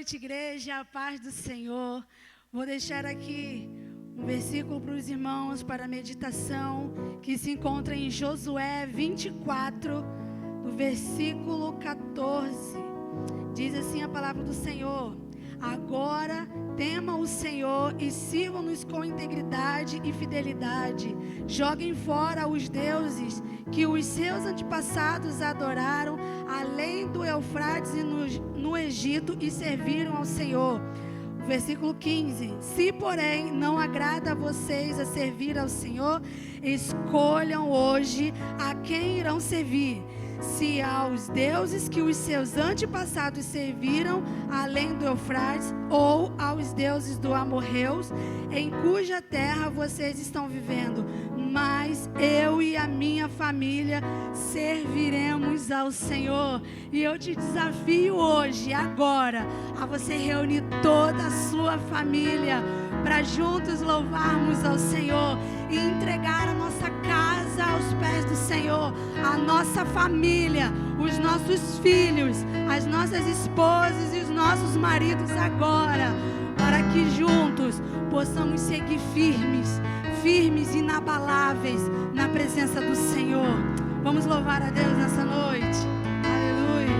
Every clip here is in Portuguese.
noite, igreja, a paz do Senhor. Vou deixar aqui um versículo para os irmãos para a meditação, que se encontra em Josué 24, no versículo 14. Diz assim a palavra do Senhor: agora temam o Senhor e sirvam-nos com integridade e fidelidade. Joguem fora os deuses que os seus antepassados adoraram além do Eufrates e no Egito e serviram ao Senhor. Versículo 15: se porém não agrada a vocês a servir ao Senhor, escolham hoje a quem irão servir. Se aos deuses que os seus antepassados serviram além do Eufrates, ou aos deuses do Amorreus, em cuja terra vocês estão vivendo. Mas eu e a minha família serviremos ao Senhor. E eu te desafio hoje, agora, a você reunir toda a sua família para juntos louvarmos ao Senhor e entregar a nossa casa aos pés do Senhor, a nossa família, os nossos filhos, as nossas esposas e os nossos maridos agora, para que juntos possamos seguir firmes e inabaláveis na presença do Senhor. Vamos louvar a Deus nessa noite. Aleluia.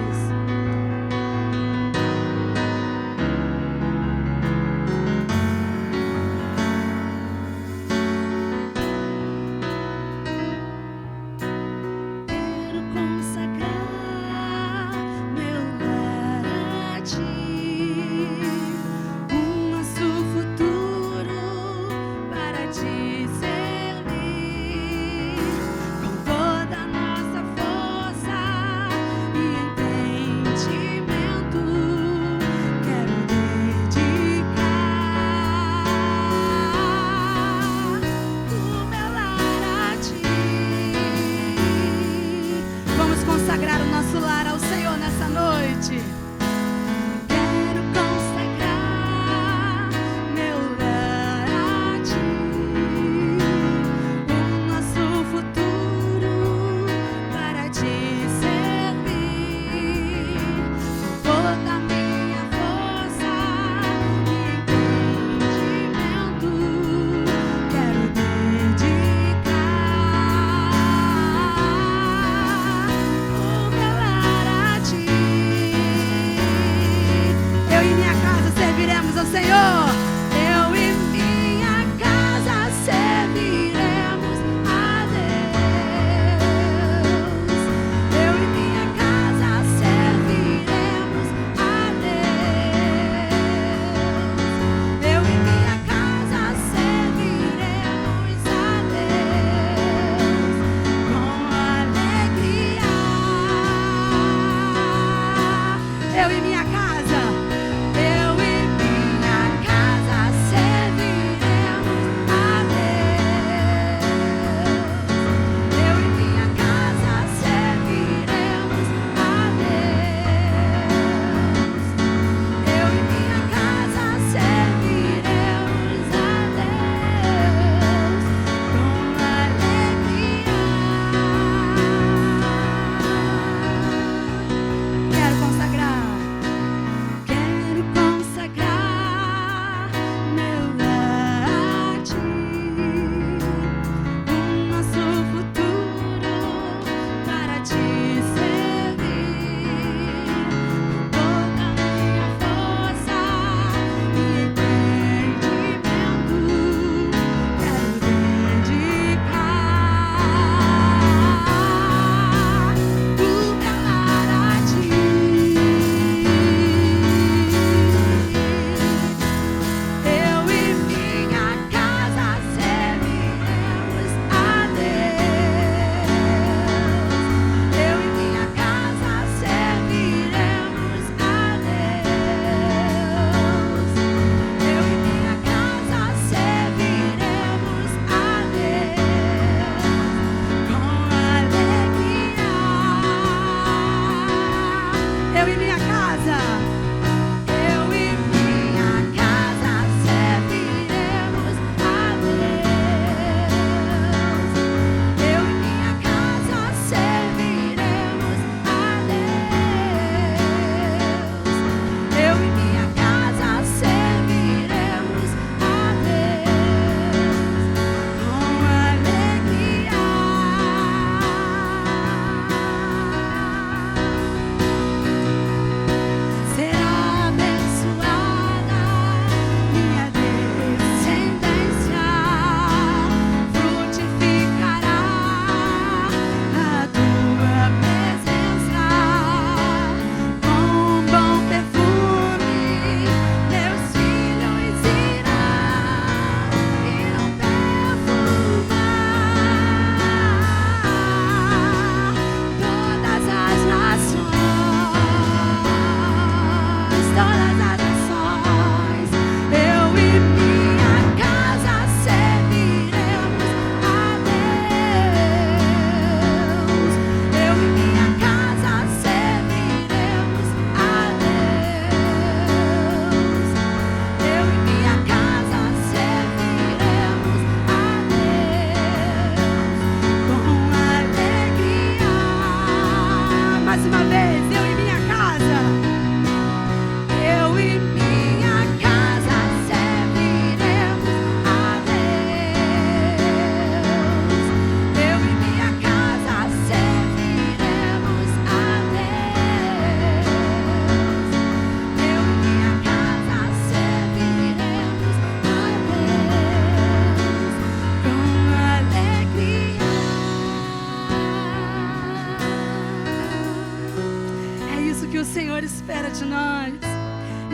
isso que o Senhor espera de nós.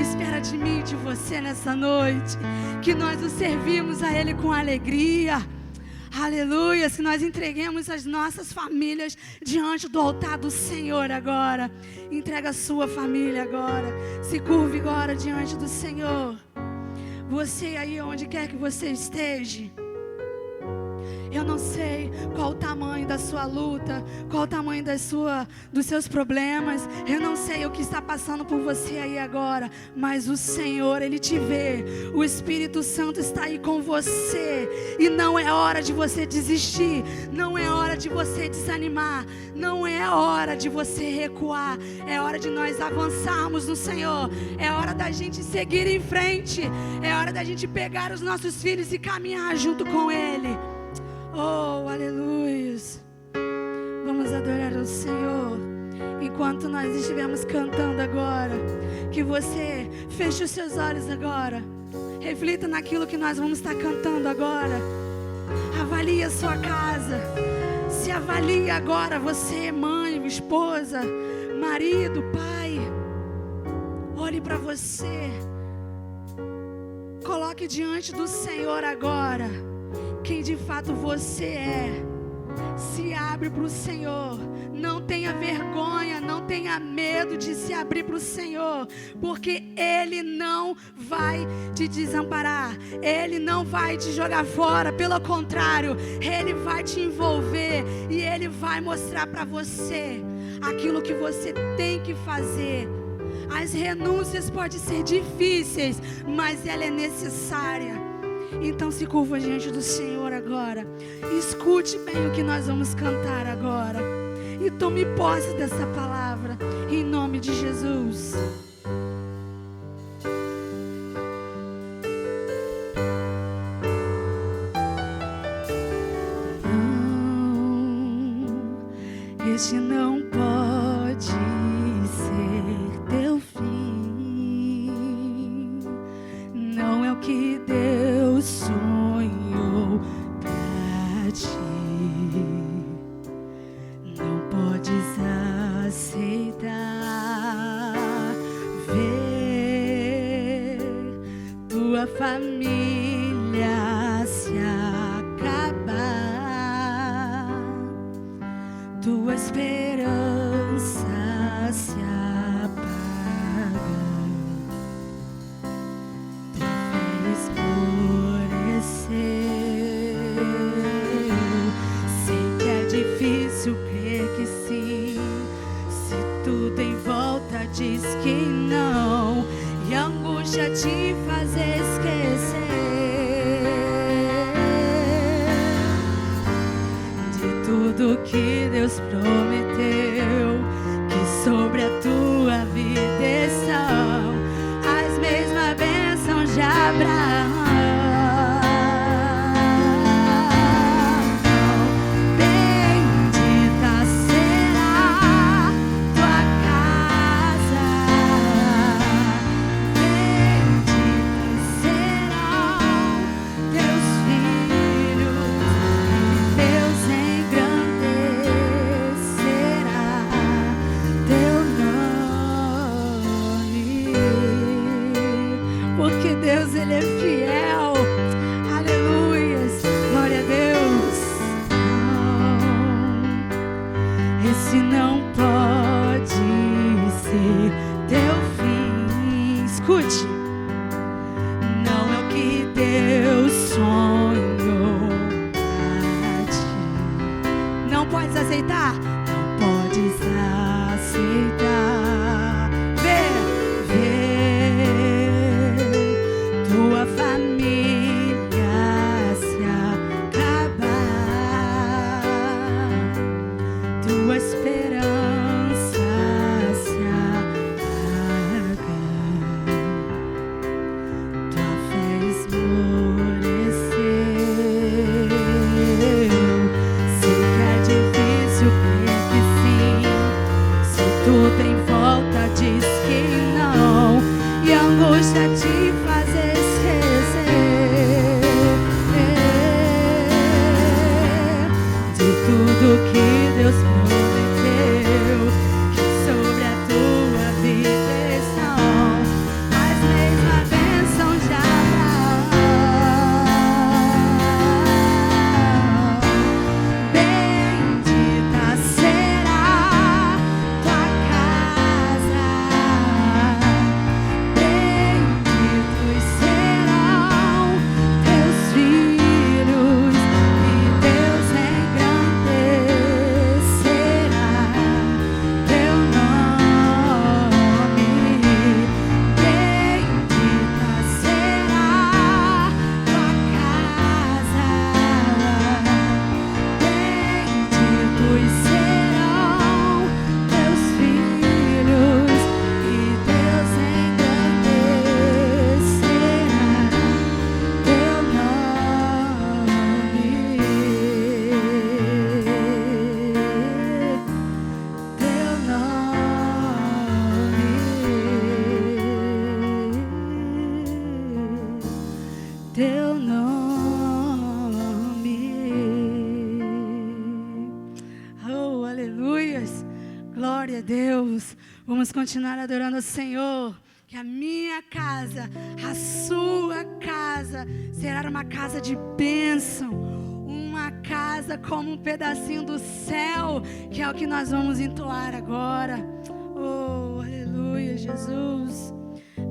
Espera de mim e de você nessa noite. Que nós o servimos a Ele com alegria. Aleluia. Se nós entreguemos as nossas famílias diante do altar do Senhor agora. Entrega a sua família agora. Se curve agora diante do Senhor. Você aí onde quer que você esteja. Eu não sei qual o tamanho da sua luta, qual o tamanho dos seus problemas. Eu não sei o que está passando por você aí agora, mas o Senhor, Ele te vê. O Espírito Santo está aí com você. E não é hora de você desistir, não é hora de você desanimar, não é hora de você recuar. É hora de nós avançarmos no Senhor. É hora da gente seguir em frente. É hora da gente pegar os nossos filhos e caminhar junto com Ele. Oh, aleluia. Vamos adorar o Senhor. Enquanto nós estivermos cantando agora, que você feche os seus olhos agora. Reflita naquilo que nós vamos estar cantando agora. Avalie a sua casa. Se avalie agora, você, mãe, esposa, marido, pai. Olhe para você. Coloque diante do Senhor agora quem de fato você é. Se abre para o Senhor. Não tenha vergonha, não tenha medo de se abrir para o Senhor, porque Ele não vai te desamparar, Ele não vai te jogar fora, pelo contrário, Ele vai te envolver e Ele vai mostrar para você aquilo que você tem que fazer. As renúncias podem ser difíceis, mas ela é necessária. Então se curva diante do Senhor agora. Escute bem o que nós vamos cantar agora. E tome posse dessa palavra. Em nome de Jesus. Não, este não pode ser teu fim. Não é o que Deus sonhou pra ti. Não podes aceitar ver tua família se acabar, tua esperança se apagar. Sei que é difícil crer que sim, se tudo em volta diz que não, e a angústia te faz esquecer de tudo que Deus prometeu, que sobre a tua vida estão as mesmas bênçãos de Abraão. Ele é fiel, aleluias, glória a Deus. Não, esse não pode ser teu fim. Escute, não é o que Deus sonhou pra ti. Não podes aceitar, não podes aceitar. Tua família se acabar, tua esperança se Vamos continuar adorando o Senhor. Que a minha casa, a sua casa, será uma casa de bênção. Uma casa como um pedacinho do céu, que é o que nós vamos entoar agora. Oh, aleluia, Jesus.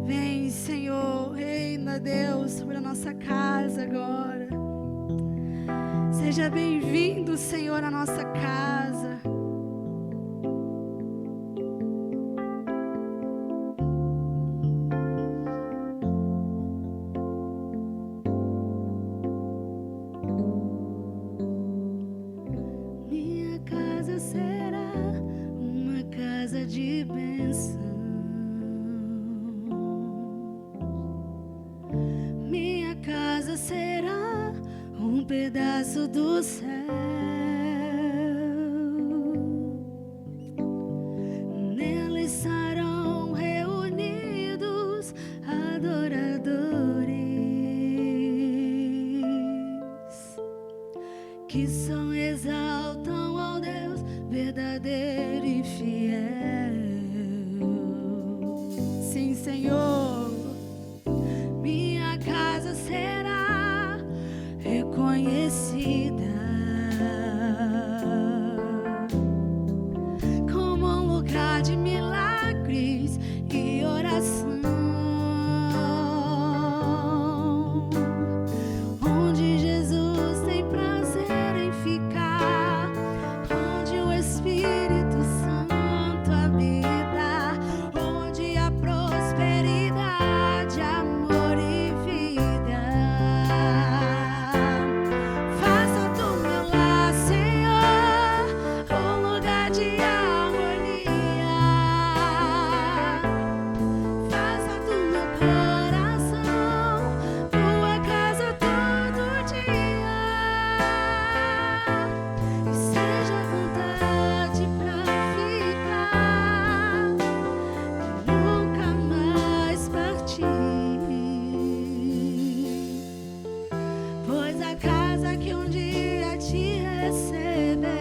Vem, Senhor, reina, Deus, sobre a nossa casa agora. Seja bem-vindo, Senhor, à nossa casa. Minha casa será uma casa de bênção. Minha casa será um pedaço do céu. Nela estarão reunidos adoradores que só exaltam ao Deus verdadeiro e fiel. Sim, Senhor. Minha casa será reconhecida como um lugar de milagres e oração, onde Jesus tem prazer em ficar, onde o Espírito Santo habita, onde a prosperidade, amor e vida. Faça do meu lar, Senhor, um lugar de harmonia. Faça do meu coração tua casa todo dia. E seja vontade pra ficar, e nunca mais partir. Pois a casa que um dia te recebeu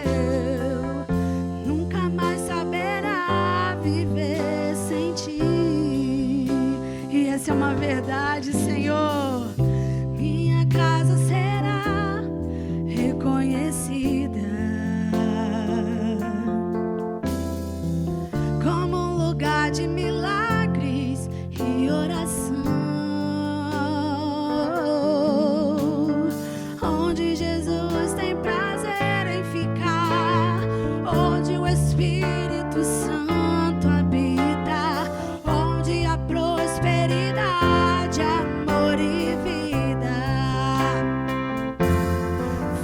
nunca mais saberá viver sem ti. E essa é uma verdade, Senhor. Minha casa será reconhecida como um lugar de milagres e oração, onde Jesus tem prazer em ficar, onde o Espírito Santo habita, onde a prosperidade, amor e vida.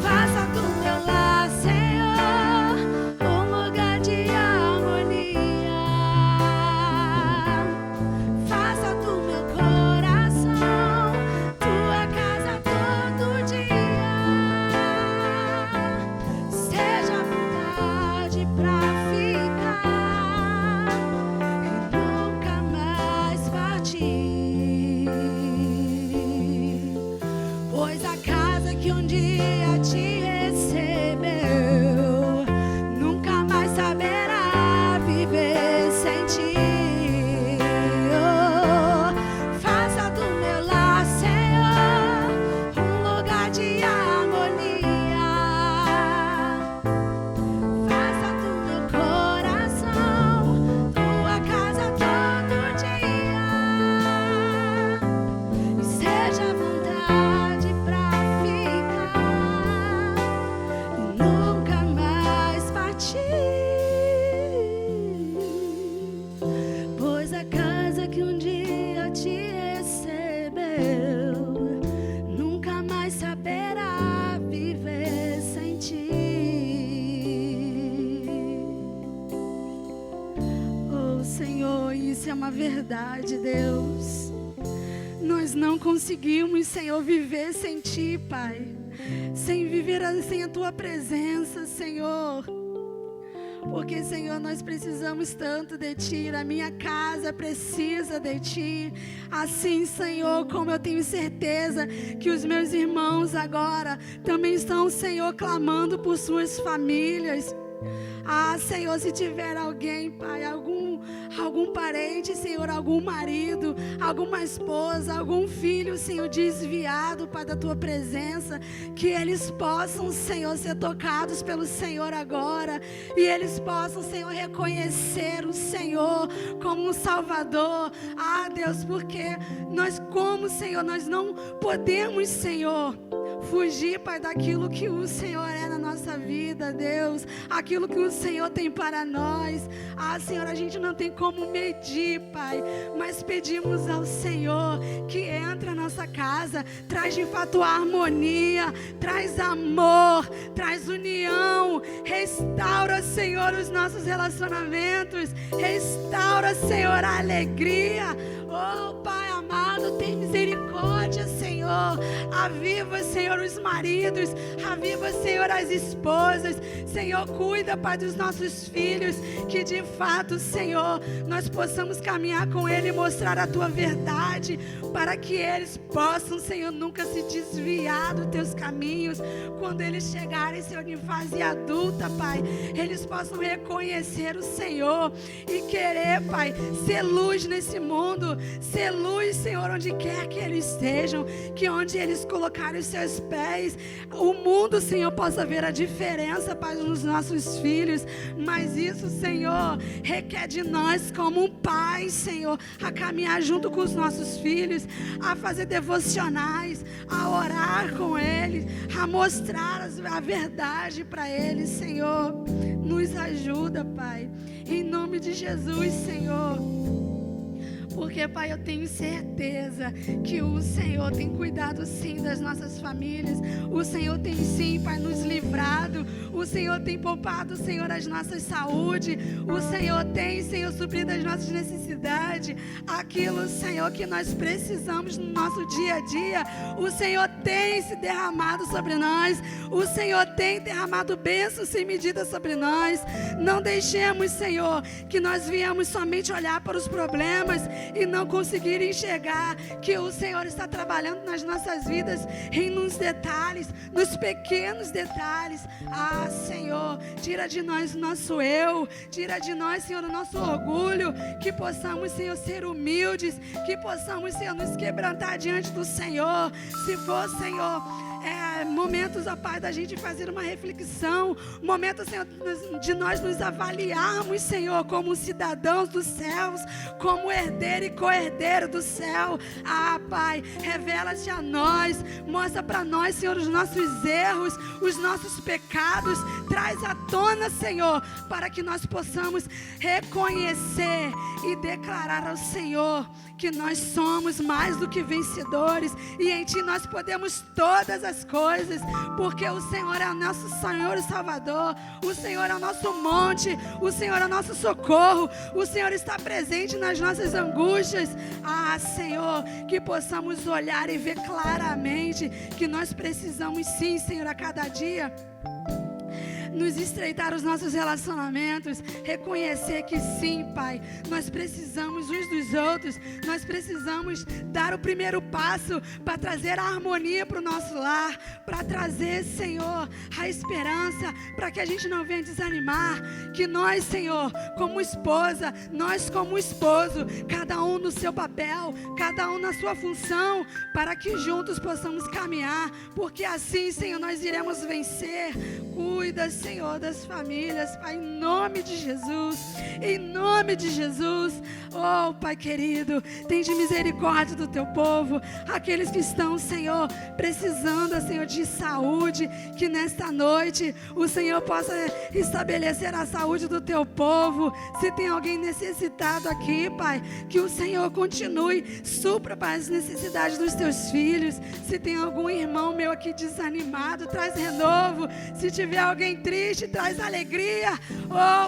Faça do meu lar, Senhor, um lugar de harmonia. Faça do meu coração tua casa todo dia. Seja vontade pra ficar e nunca mais partir. Pois a casa que um dia te recebeu nunca mais saberá viver sem ti. Oh, faça do meu lar, Senhor, um lugar de harmonia. Faça do meu coração tua casa todo dia. E seja vontade pra ficar e nunca mais partir. Pois a casa que um dia te recebeu nunca mais saberá viver sem ti. Oh, Senhor, isso é uma verdade, Deus. Nós não conseguimos, Senhor, viver sem Ti, Pai. Sem viver sem a Tua presença, Senhor. Porque, Senhor, nós precisamos tanto de Ti. A minha casa precisa de Ti. Assim, Senhor, como eu tenho certeza que os meus irmãos agora também estão, Senhor, clamando por suas famílias. Senhor, se tiver alguém, Pai, algum parente, Senhor, algum marido, alguma esposa, algum filho, Senhor, desviado, Pai, da Tua presença, que eles possam, Senhor, ser tocados pelo Senhor agora, e eles possam, Senhor, reconhecer o Senhor como um Salvador. Deus, porque nós, como Senhor, nós não podemos, Senhor, fugir, Pai, daquilo que o Senhor é na nossa vida, Deus, aquilo que o Senhor tem para nós. Senhor, a gente não tem como medir, Pai, mas pedimos ao Senhor que entra na nossa casa, traz de fato a harmonia, traz amor, traz união, restaura, Senhor, os nossos relacionamentos, restaura, Senhor, a alegria. Pai amado, tem misericórdia, Senhor. Aviva, Senhor, os maridos, aviva, Senhor, as esposas. Senhor, cuida, Pai, dos nossos filhos, que de fato, Senhor, nós possamos caminhar com Ele e mostrar a Tua verdade, para que eles possam, Senhor, nunca se desviar dos Teus caminhos. Quando eles chegarem, Senhor, em fase adulta, Pai, eles possam reconhecer o Senhor e querer, Pai, ser luz nesse mundo, ser luz, Senhor, onde quer que eles estejam, que onde eles colocarem os seus pés, o mundo, Senhor, possa ver a diferença, Pai, nos nossos filhos. Mas isso, Senhor, requer de nós como um pai, Senhor, a caminhar junto com os nossos filhos, a fazer devocionais, a orar com eles, a mostrar a verdade para eles, Senhor. Nos ajuda, Pai, em nome de Jesus, Senhor. Porque, Pai, eu tenho certeza que o Senhor tem cuidado, sim, das nossas famílias. O Senhor tem, sim, Pai, nos livrado. O Senhor tem poupado, Senhor, as nossas saúde. O Senhor tem, Senhor, suprido as nossas necessidades. Aquilo, Senhor, que nós precisamos no nosso dia a dia. O Senhor tem se derramado sobre nós. O Senhor tem derramado bênçãos sem medida sobre nós. Não deixemos, Senhor, que nós viemos somente olhar para os problemas e não conseguir enxergar que o Senhor está trabalhando nas nossas vidas, nos detalhes, nos pequenos detalhes. Senhor, tira de nós o nosso eu, tira de nós, Senhor, o nosso orgulho, que possamos, Senhor, ser humildes, que possamos, Senhor, nos quebrantar diante do Senhor. Se for, Senhor, momentos, ó Pai, da gente fazer uma reflexão, momento, Senhor, de nós nos avaliarmos, Senhor, como cidadãos dos céus, como herdeiro e co-herdeiro do céu. Pai, revela-te a nós, mostra para nós, Senhor, os nossos erros, os nossos pecados, traz à tona, Senhor, para que nós possamos reconhecer e declarar ao Senhor que nós somos mais do que vencedores, e em Ti nós podemos todas as coisas, porque o Senhor é o nosso Senhor e Salvador. O Senhor é o nosso monte, o Senhor é o nosso socorro, o Senhor está presente nas nossas angústias. Senhor, que possamos olhar e ver claramente que nós precisamos, sim, Senhor, a cada dia nos estreitar os nossos relacionamentos, reconhecer que sim, Pai, nós precisamos uns dos outros, nós precisamos dar o primeiro passo para trazer a harmonia para o nosso lar, para trazer, Senhor, a esperança, para que a gente não venha desanimar, que nós, Senhor, como esposa, nós como esposo, cada um no seu papel, cada um na sua função, para que juntos possamos caminhar, porque assim, Senhor, nós iremos vencer. Cuida, Senhor, das famílias, Pai, em nome de Jesus, em nome de Jesus. Pai querido, tem de misericórdia do Teu povo, aqueles que estão, Senhor, precisando, Senhor, de saúde, que nesta noite o Senhor possa estabelecer a saúde do Teu povo. Se tem alguém necessitado aqui, Pai, que o Senhor continue, supra, Pai, as necessidades dos Teus filhos. Se tem algum irmão meu aqui desanimado, traz renovo. Se tiver alguém triste, traz alegria.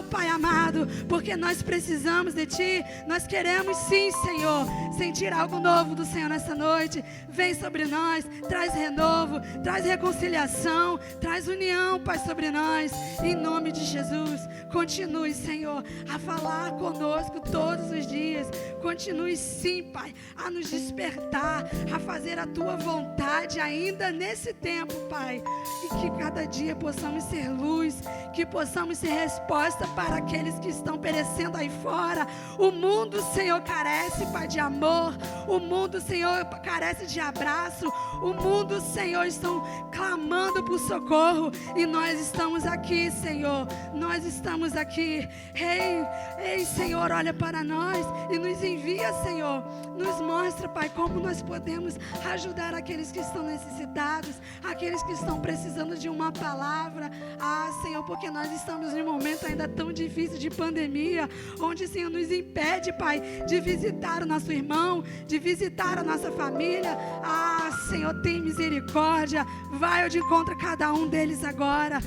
Pai amado, porque nós precisamos de Ti. Nós queremos sim, Senhor, sentir algo novo do Senhor nessa noite. Vem sobre nós, traz renovo, traz reconciliação, traz união, Pai, sobre nós. Em nome de Jesus, continue, Senhor, a falar conosco todos os dias. continue sim, Pai, a nos despertar, a fazer a Tua vontade ainda nesse tempo, Pai. E que cada dia possamos ser luz, que possamos ser resposta para aqueles que estão perecendo aí fora. O mundo, Senhor, carece, Pai, de amor. O mundo, Senhor, carece de abraço. O mundo, Senhor, estão clamando por socorro. E nós estamos aqui, Senhor. Nós estamos aqui. Ei, Senhor, olha para nós e nos envia, Senhor. Nos mostra, Pai, como nós podemos ajudar aqueles que estão necessitados, aqueles que estão precisando de uma palavra. Senhor, porque nós estamos em um momento ainda tão difícil de pandemia, onde, Senhor, nos impede, Pai, de visitar o nosso irmão, de visitar a nossa família. Senhor, tem misericórdia. Vai ao de encontro a cada um deles agora.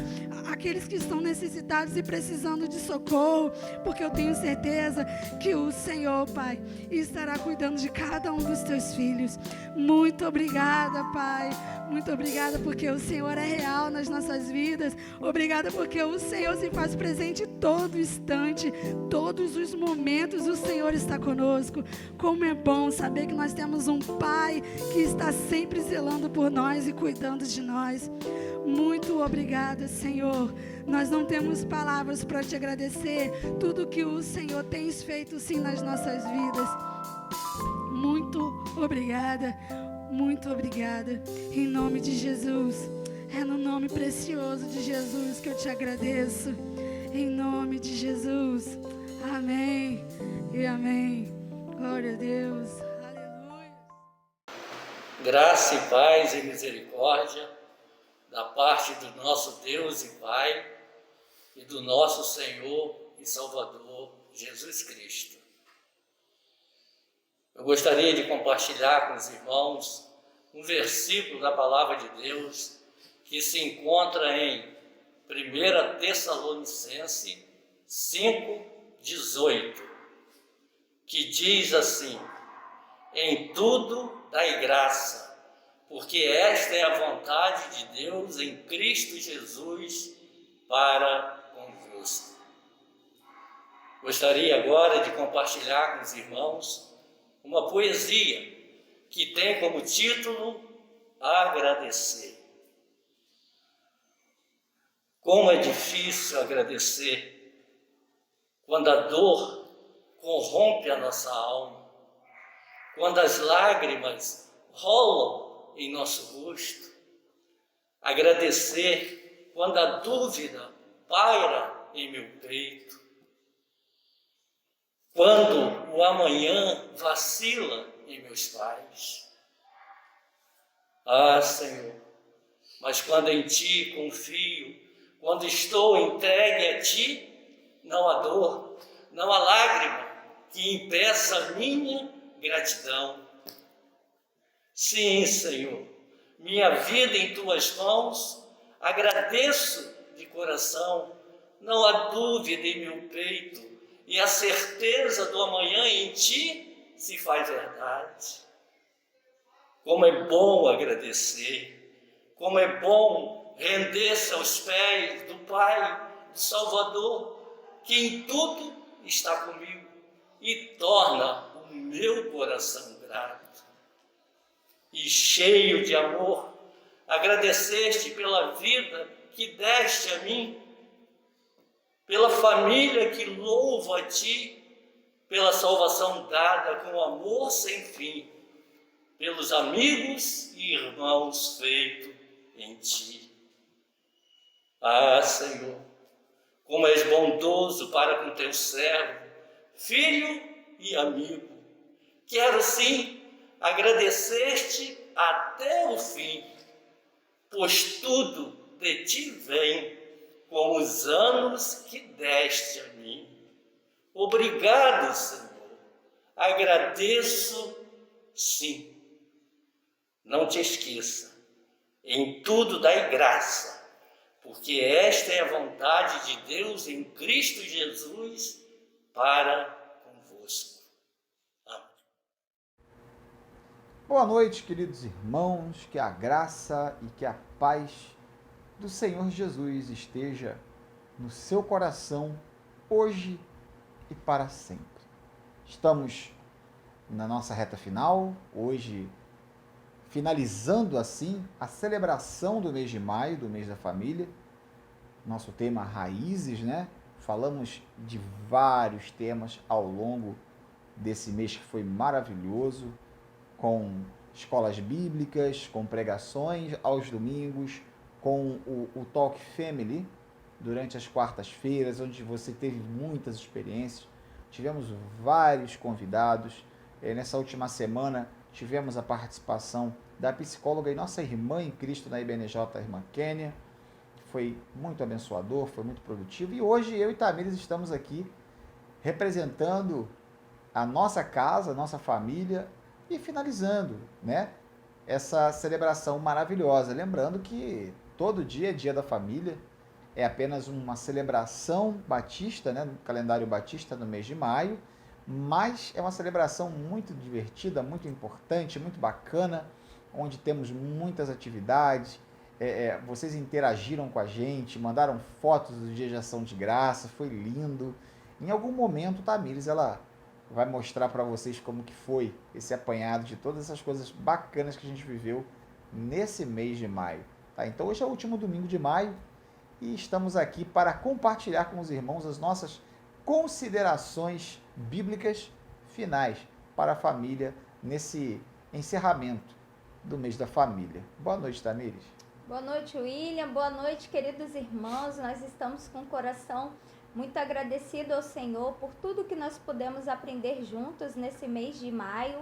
Aqueles que estão necessitados e precisando de socorro, porque eu tenho certeza que o Senhor, Pai, estará cuidando de cada um dos teus filhos. Muito obrigada, Pai. Muito obrigada porque o Senhor é real nas nossas vidas. Obrigada porque o Senhor se faz presente todo instante, todos os momentos o Senhor está conosco. Como é bom saber que nós temos um Pai que está sempre zelando por nós e cuidando de nós. Muito obrigada, Senhor. Nós não temos palavras para te agradecer tudo que o Senhor tem feito sim nas nossas vidas. Muito obrigada, muito obrigada. Em nome de Jesus, é no nome precioso de Jesus que eu te agradeço. Em nome de Jesus, amém e amém. Glória a Deus, aleluia. Graça e paz e misericórdia da parte do nosso Deus e Pai e do nosso Senhor e Salvador Jesus Cristo. Eu gostaria de compartilhar com os irmãos um versículo da Palavra de Deus que se encontra em 1 Tessalonicenses 5:18, que diz assim: em tudo dai graça, porque esta é a vontade de Deus em Cristo Jesus para convosco. Gostaria agora de compartilhar com os irmãos uma poesia que tem como título Agradecer. Como é difícil agradecer quando a dor corrompe a nossa alma, quando as lágrimas rolam em nosso rosto. Agradecer quando a dúvida paira em meu peito, quando o amanhã vacila em meus pais. Senhor, mas quando em Ti confio, quando estou entregue a Ti, não há dor, não há lágrima que impeça a minha gratidão. Sim, Senhor, minha vida em Tuas mãos, agradeço de coração, não há dúvida em meu peito, e a certeza do amanhã em Ti se faz verdade. Como é bom agradecer, como é bom render-se aos pés do Pai, do Salvador, que em tudo está comigo e torna o meu coração grato. E cheio de amor, agradecer-te pela vida que deste a mim, pela família que louvo a Ti, pela salvação dada com amor sem fim, pelos amigos e irmãos feitos em Ti. Senhor, como és bondoso para com Teu servo, filho e amigo. Quero sim agradecer-te até o fim, pois tudo de Ti vem, com os anos que deste a mim. Obrigado, Senhor, agradeço sim. Não te esqueça, em tudo dai graça, porque esta é a vontade de Deus em Cristo Jesus para convosco. Amém. Boa noite, queridos irmãos, que a graça e que a paz do Senhor Jesus esteja no seu coração, hoje e para sempre. Estamos na nossa reta final, hoje finalizando assim a celebração do mês de maio, do mês da família. Nosso tema Raízes, né? Falamos de vários temas ao longo desse mês que foi maravilhoso, com escolas bíblicas, com pregações aos domingos, com o Talk Family durante as quartas-feiras, onde você teve muitas experiências. Tivemos vários convidados. Nessa última semana tivemos a participação da psicóloga e nossa irmã em Cristo na IBNJ, a irmã Kênia. Foi muito abençoador, foi muito produtivo. E hoje eu e Tamires estamos aqui representando a nossa casa, a nossa família e finalizando, né, essa celebração maravilhosa. Lembrando que todo dia é dia da família, é apenas uma celebração batista, né, no calendário batista no mês de maio, mas é uma celebração muito divertida, muito importante, muito bacana, onde temos muitas atividades. Vocês interagiram com a gente, mandaram fotos do dia de ação de graça, foi lindo. Em algum momento, Tamires, ela vai mostrar para vocês como que foi esse apanhado de todas essas coisas bacanas que a gente viveu nesse mês de maio. Tá? Então hoje é o último domingo de maio e estamos aqui para compartilhar com os irmãos as nossas considerações bíblicas finais para a família nesse encerramento do mês da família. Boa noite, Tamires. Boa noite, William. Boa noite, queridos irmãos. Nós estamos com o coração muito agradecido ao Senhor por tudo que nós pudemos aprender juntos nesse mês de maio.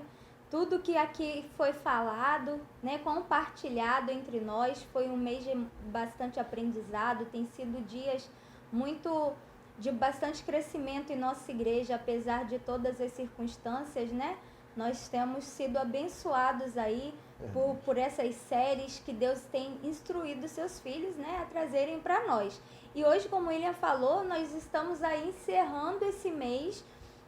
Tudo que aqui foi falado, né, compartilhado entre nós, foi um mês de bastante aprendizado. Tem sido dias de bastante crescimento em nossa igreja, apesar de todas as circunstâncias, né? Nós temos sido abençoados aí por essas séries que Deus tem instruído seus filhos, né, a trazerem para nós. E hoje, como o William falou, nós estamos aí encerrando esse mês,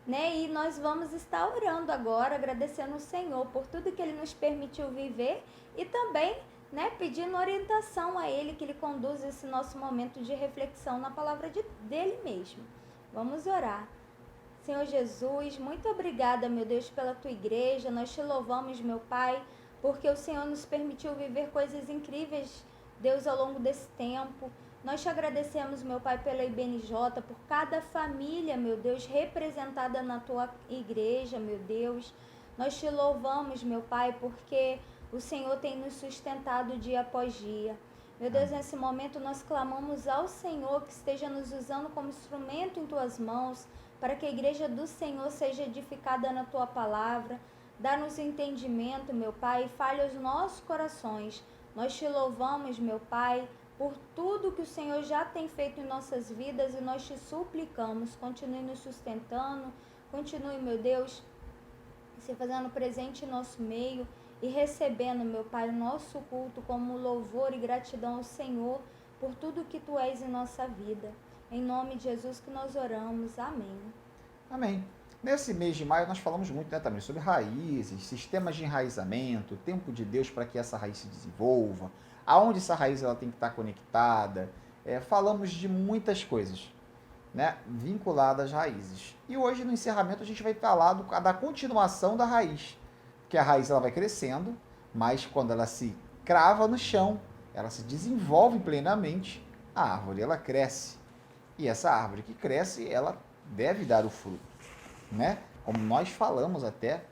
né, e nós vamos estar orando agora, agradecendo o Senhor por tudo que Ele nos permitiu viver e também, né, pedindo orientação a Ele, que Ele conduza esse nosso momento de reflexão na palavra dele mesmo. Vamos orar. Senhor Jesus, muito obrigada, meu Deus, pela Tua igreja. Nós Te louvamos, meu Pai, porque o Senhor nos permitiu viver coisas incríveis, Deus, ao longo desse tempo. Nós Te agradecemos, meu Pai, pela IBNJ, por cada família, meu Deus, representada na Tua igreja, meu Deus. Nós Te louvamos, meu Pai, porque o Senhor tem nos sustentado dia após dia. Meu Deus, nesse momento nós clamamos ao Senhor que esteja nos usando como instrumento em Tuas mãos, para que a igreja do Senhor seja edificada na Tua palavra. Dá-nos entendimento, meu Pai, e fale aos nossos corações. Nós Te louvamos, meu Pai, por tudo que o Senhor já tem feito em nossas vidas e nós Te suplicamos. Continue nos sustentando, continue, meu Deus, se fazendo presente em nosso meio e recebendo, meu Pai, o nosso culto como louvor e gratidão ao Senhor por tudo que Tu és em nossa vida. Em nome de Jesus que nós oramos. Amém. Amém. Nesse mês de maio nós falamos muito, né, também sobre raízes, sistemas de enraizamento, tempo de Deus para que essa raiz se desenvolva, aonde essa raiz ela tem que estar conectada. Falamos de muitas coisas, né, vinculadas às raízes. E hoje no encerramento a gente vai falar da continuação da raiz, que a raiz ela vai crescendo, mas quando ela se crava no chão, ela se desenvolve plenamente, a árvore ela cresce. E essa árvore que cresce, ela deve dar o fruto, né? Como nós falamos até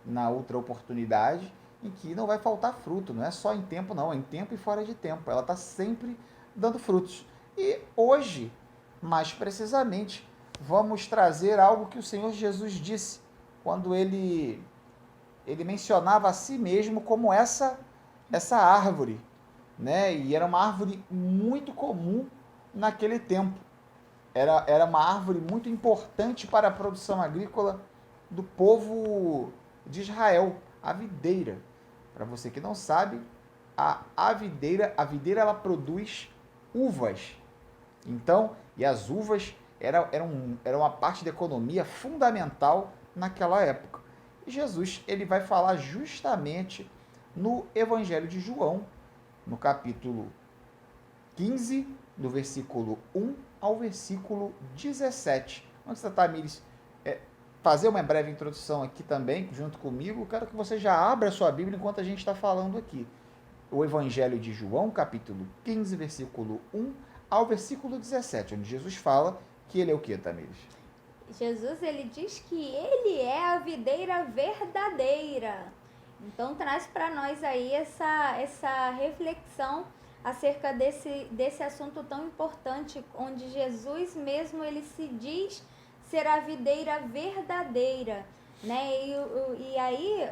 na outra oportunidade, em que não vai faltar fruto, não é só em tempo não, é em tempo e fora de tempo, ela está sempre dando frutos. E hoje, mais precisamente, vamos trazer algo que o Senhor Jesus disse, quando ele mencionava a si mesmo como essa árvore, né? E era uma árvore muito comum naquele tempo. Era uma árvore muito importante para a produção agrícola do povo de Israel, a videira. Para você que não sabe, a videira ela produz uvas. Então, e as uvas eram uma parte da economia fundamental naquela época. E Jesus ele vai falar justamente no Evangelho de João, no capítulo 15, do versículo 1 ao versículo 17. Onde está, Tamires? fazer uma breve introdução aqui também, junto comigo. Quero que você já abra a sua Bíblia enquanto a gente está falando aqui. O Evangelho de João, capítulo 15, versículo 1 ao versículo 17, onde Jesus fala que ele é o que, Tamires? Jesus, ele diz que ele é a videira verdadeira. Então traz para nós aí essa reflexão acerca desse assunto tão importante, onde Jesus mesmo ele se diz ser a videira verdadeira, né? E aí,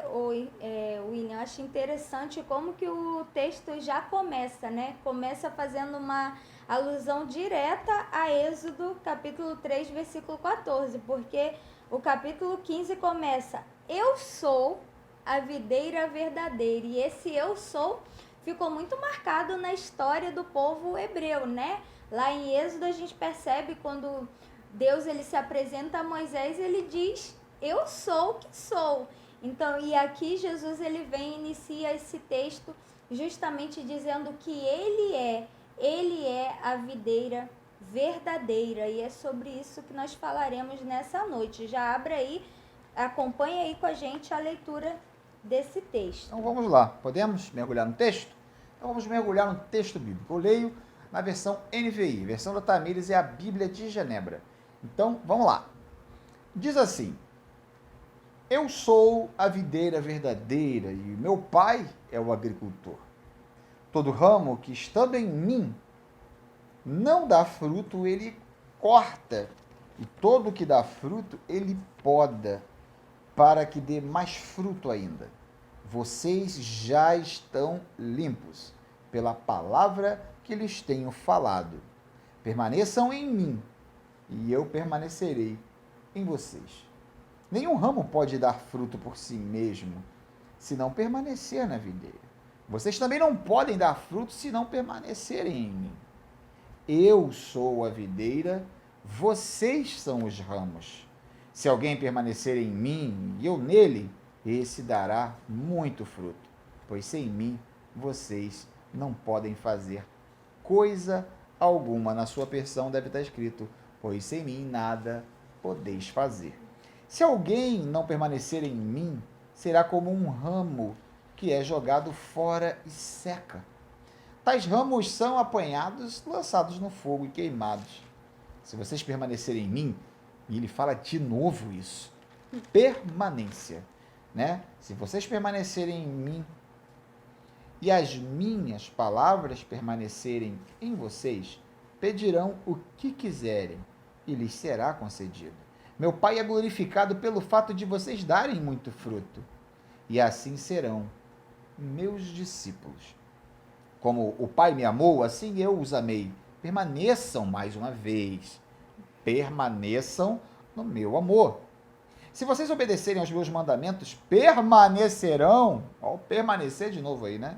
William, eu acho interessante como que o texto já começa, né? Começa fazendo uma alusão direta a Êxodo, capítulo 3, versículo 14, porque o capítulo 15 começa: eu sou a videira verdadeira, e esse eu sou ficou muito marcado na história do povo hebreu, né? Lá em Êxodo a gente percebe quando Deus ele se apresenta a Moisés, ele diz: eu sou o que sou. Então, e aqui Jesus ele vem e inicia esse texto justamente dizendo que ele é a videira verdadeira, e é sobre isso que nós falaremos nessa noite. Já abra aí, acompanha aí com a gente a leitura desse texto. Então vamos lá, podemos mergulhar no texto? Então vamos mergulhar no texto bíblico. Eu leio na versão NVI, versão da Tamires é a Bíblia de Genebra. Então vamos lá. Diz assim: eu sou a videira verdadeira e meu pai é o agricultor. Todo ramo que estando em mim não dá fruto, ele corta, e todo que dá fruto, ele poda, para que dê mais fruto ainda. Vocês já estão limpos pela palavra que lhes tenho falado. Permaneçam em mim, e eu permanecerei em vocês. Nenhum ramo pode dar fruto por si mesmo, se não permanecer na videira. Vocês também não podem dar fruto se não permanecerem em mim. Eu sou a videira, vocês são os ramos. Se alguém permanecer em mim e eu nele, esse dará muito fruto, pois sem mim vocês não podem fazer coisa alguma. Na sua versão deve estar escrito: pois sem mim nada podeis fazer. Se alguém não permanecer em mim, será como um ramo que é jogado fora e seca. Tais ramos são apanhados, lançados no fogo e queimados. Se vocês permanecerem em mim, e ele fala de novo isso, permanência, né? Se vocês permanecerem em mim e as minhas palavras permanecerem em vocês, pedirão o que quiserem e lhes será concedido. Meu Pai é glorificado pelo fato de vocês darem muito fruto, e assim serão meus discípulos. Como o Pai me amou, assim eu os amei. Permaneçam, mais uma vez, permaneçam no meu amor. Se vocês obedecerem aos meus mandamentos, permanecerão. Ó, permanecer de novo aí, né?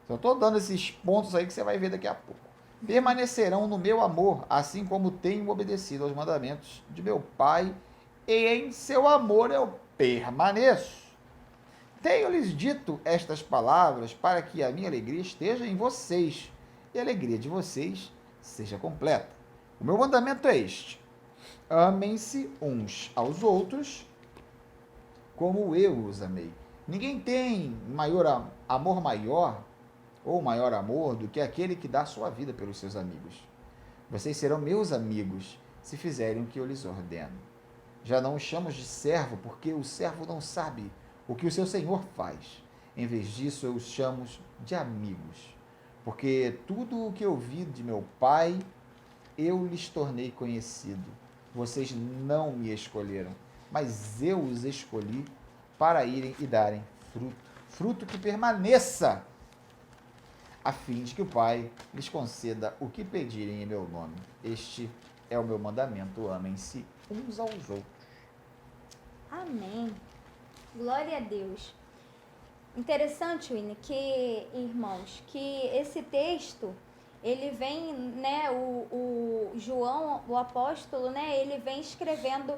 Eu estou dando esses pontos aí que você vai ver daqui a pouco. Permanecerão no meu amor, assim como tenho obedecido aos mandamentos de meu Pai, e em seu amor eu permaneço. Tenho-lhes dito estas palavras para que a minha alegria esteja em vocês e a alegria de vocês seja completa. O meu mandamento é este: amem-se uns aos outros como eu os amei. Ninguém tem amor maior do que aquele que dá sua vida pelos seus amigos. Vocês serão meus amigos se fizerem o que eu lhes ordeno. Já não os chamo de servo, porque o servo não sabe o que o seu senhor faz. Em vez disso, eu os chamo de amigos, porque tudo o que eu vi de meu Pai, eu lhes tornei conhecido. Vocês não me escolheram, mas eu os escolhi para irem e darem fruto, fruto que permaneça, a fim de que o Pai lhes conceda o que pedirem em meu nome. Este é o meu mandamento: amem-se uns aos outros. Amém. Glória a Deus. Interessante, Winnie, que, irmãos, que esse texto, ele vem, né, o João, o apóstolo, né, ele vem escrevendo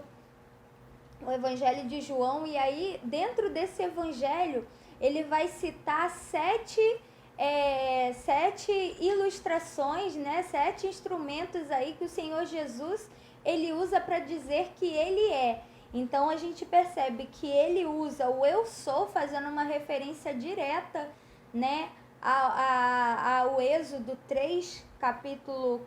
o Evangelho de João, e aí, dentro desse Evangelho, ele vai citar sete ilustrações, né, 7 instrumentos aí que o Senhor Jesus, ele usa para dizer que ele é. Então a gente percebe que ele usa o eu sou fazendo uma referência direta, né, ao Êxodo 3, capítulo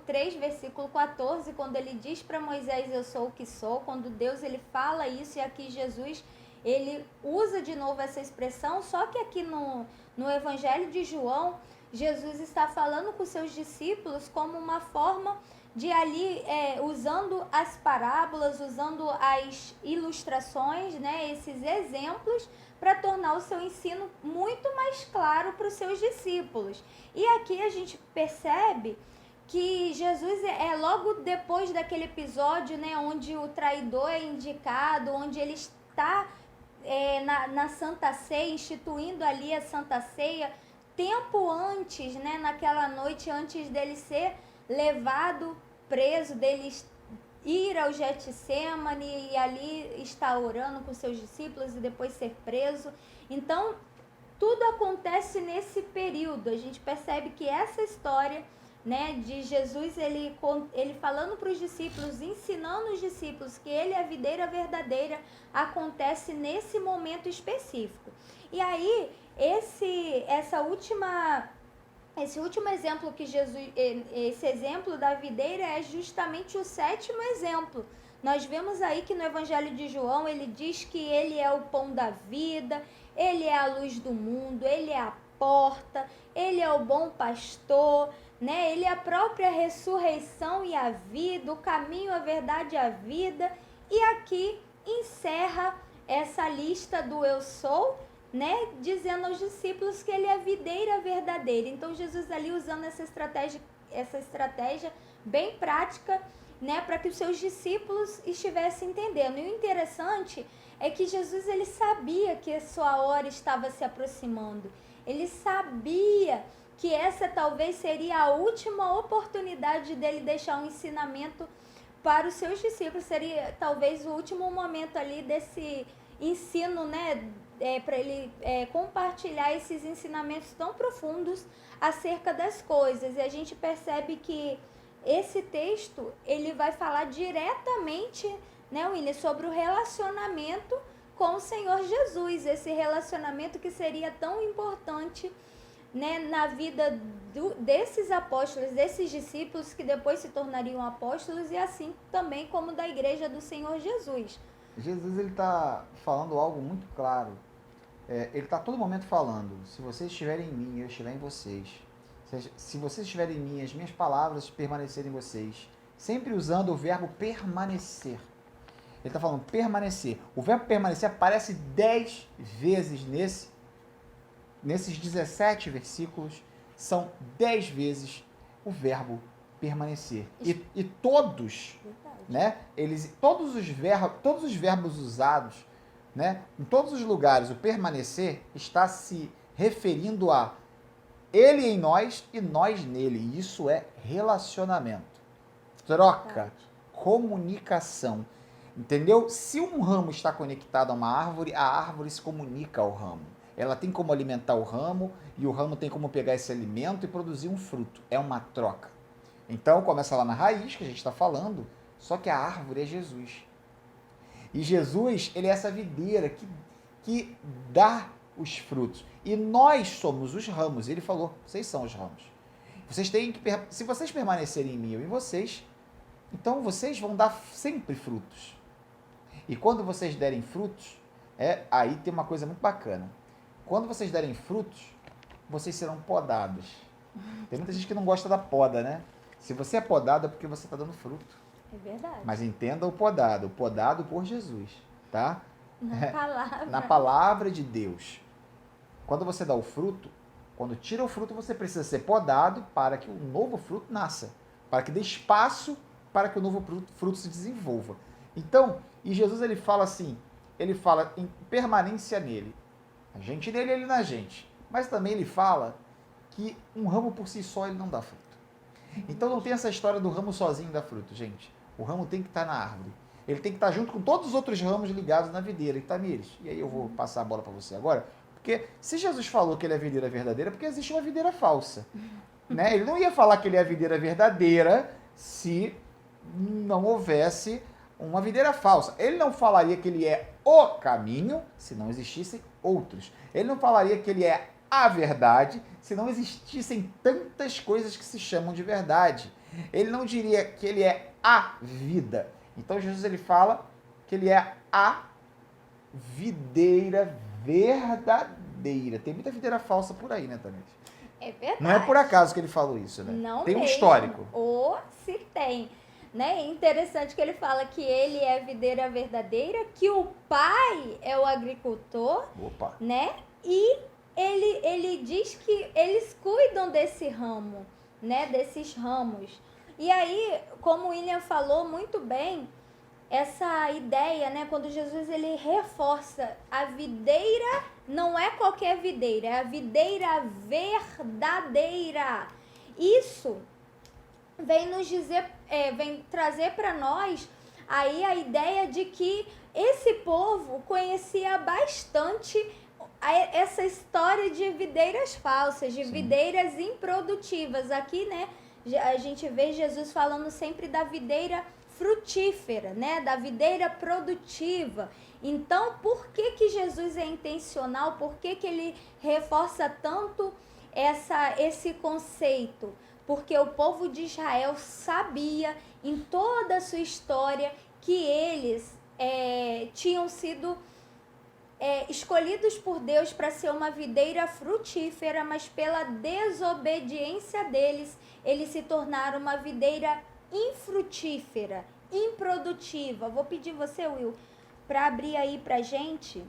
3, versículo 14, quando ele diz para Moisés, eu sou o que sou, quando Deus ele fala isso, e aqui Jesus ele usa de novo essa expressão, só que aqui no Evangelho de João, Jesus está falando com seus discípulos como uma forma de ali, usando as parábolas, usando as ilustrações, né, esses exemplos, para tornar o seu ensino muito mais claro para os seus discípulos. E aqui a gente percebe que Jesus logo depois daquele episódio, né, onde o traidor é indicado, onde ele está na Santa Ceia, instituindo ali a Santa Ceia, tempo antes, né, naquela noite antes dele ser levado preso, dele ir ao Getsemane e ali estar orando com seus discípulos e depois ser preso. Então, tudo acontece nesse período. A gente percebe que essa história, né, de Jesus, ele falando para os discípulos, ensinando os discípulos que ele é a videira verdadeira, acontece nesse momento específico. E aí, esse último exemplo que Jesus, esse exemplo da videira é justamente o 7º exemplo. Nós vemos aí que no Evangelho de João ele diz que ele é o pão da vida, ele é a luz do mundo, ele é a porta, ele é o bom pastor, né? Ele é a própria ressurreição e a vida, o caminho, a verdade e a vida. E aqui encerra essa lista do eu sou, né, dizendo aos discípulos que ele é a videira verdadeira. Então Jesus ali usando essa estratégia bem prática, né, para que os seus discípulos estivessem entendendo. E o interessante é que Jesus ele sabia que a sua hora estava se aproximando. Ele sabia que essa talvez seria a última oportunidade dele deixar um ensinamento para os seus discípulos. Seria talvez o último momento ali desse ensino, né, para ele compartilhar esses ensinamentos tão profundos acerca das coisas. E a gente percebe que esse texto ele vai falar diretamente, né, William, sobre o relacionamento com o Senhor Jesus, esse relacionamento que seria tão importante, né, na vida desses apóstolos, desses discípulos que depois se tornariam apóstolos, e assim também como da igreja do Senhor Jesus. Jesus ele está falando algo muito claro. Ele está a todo momento falando, se vocês estiverem em mim, eu estiver em vocês. Se vocês estiverem em mim, as minhas palavras permanecerem em vocês. Sempre usando o verbo permanecer. Ele está falando permanecer. O verbo permanecer aparece 10 vezes nesses 17 versículos. São 10 vezes o verbo permanecer. E todos, né, todos os verbos usados, né, em todos os lugares, o permanecer está se referindo a ele em nós e nós nele. E isso é relacionamento, troca, comunicação. Entendeu? Se um ramo está conectado a árvore se comunica ao ramo. Ela tem como alimentar o ramo e o ramo tem como pegar esse alimento e produzir um fruto. É uma troca. Então, começa lá na raiz, que a gente está falando, só que a árvore é Jesus. E Jesus, ele é essa videira que dá os frutos. E nós somos os ramos. Ele falou, vocês são os ramos. Vocês têm que, se vocês permanecerem em mim ou em vocês, então vocês vão dar sempre frutos. E quando vocês derem frutos, aí tem uma coisa muito bacana. Quando vocês derem frutos, vocês serão podados. Tem muita gente que não gosta da poda, né? Se você é podado é porque você está dando fruto. É verdade. Mas entenda o podado por Jesus, tá? Na palavra de Deus. Quando você dá o fruto, quando tira o fruto, você precisa ser podado para que o novo fruto nasça, para que dê espaço para que o novo fruto se desenvolva. Então, e Jesus ele fala assim, ele fala em permanência nele, a gente nele, ele na gente, mas também ele fala que um ramo por si só ele não dá fruto. Então não tem essa história do ramo sozinho dar fruto, gente. O ramo tem que estar na árvore. Ele tem que estar junto com todos os outros ramos ligados na videira. E Tamires, e aí eu vou passar a bola para você agora, porque se Jesus falou que ele é a videira verdadeira, porque existe uma videira falsa. Né? Ele não ia falar que ele é a videira verdadeira se não houvesse uma videira falsa. Ele não falaria que ele é o caminho se não existissem outros. Ele não falaria que ele é a verdade se não existissem tantas coisas que se chamam de verdade. Ele não diria que ele é a vida. Então Jesus ele fala que ele é a videira verdadeira. Tem muita videira falsa por aí, né, Tanete? É verdade. Não é por acaso que ele falou isso, né? Não tem um mesmo. histórico. Ou se tem. Né? Interessante que ele fala que ele é a videira verdadeira, que o pai é o agricultor, Opa. né? E ele diz que eles cuidam desse ramo, né? Desses ramos. E aí, como o William falou muito bem, essa ideia, né? Quando Jesus ele reforça a videira, não é qualquer videira, é a videira verdadeira. Isso vem nos dizer, vem trazer para nós aí a ideia de que esse povo conhecia bastante essa história de videiras falsas, de videiras improdutivas. Aqui, né, a gente vê Jesus falando sempre da videira frutífera, né, da videira produtiva. Então, por que Jesus é intencional? Por que ele reforça tanto esse conceito? Porque o povo de Israel sabia em toda a sua história que eles tinham sido escolhidos por Deus para ser uma videira frutífera, mas pela desobediência deles, eles se tornaram uma videira infrutífera, improdutiva. Vou pedir você, Will, para abrir aí para gente.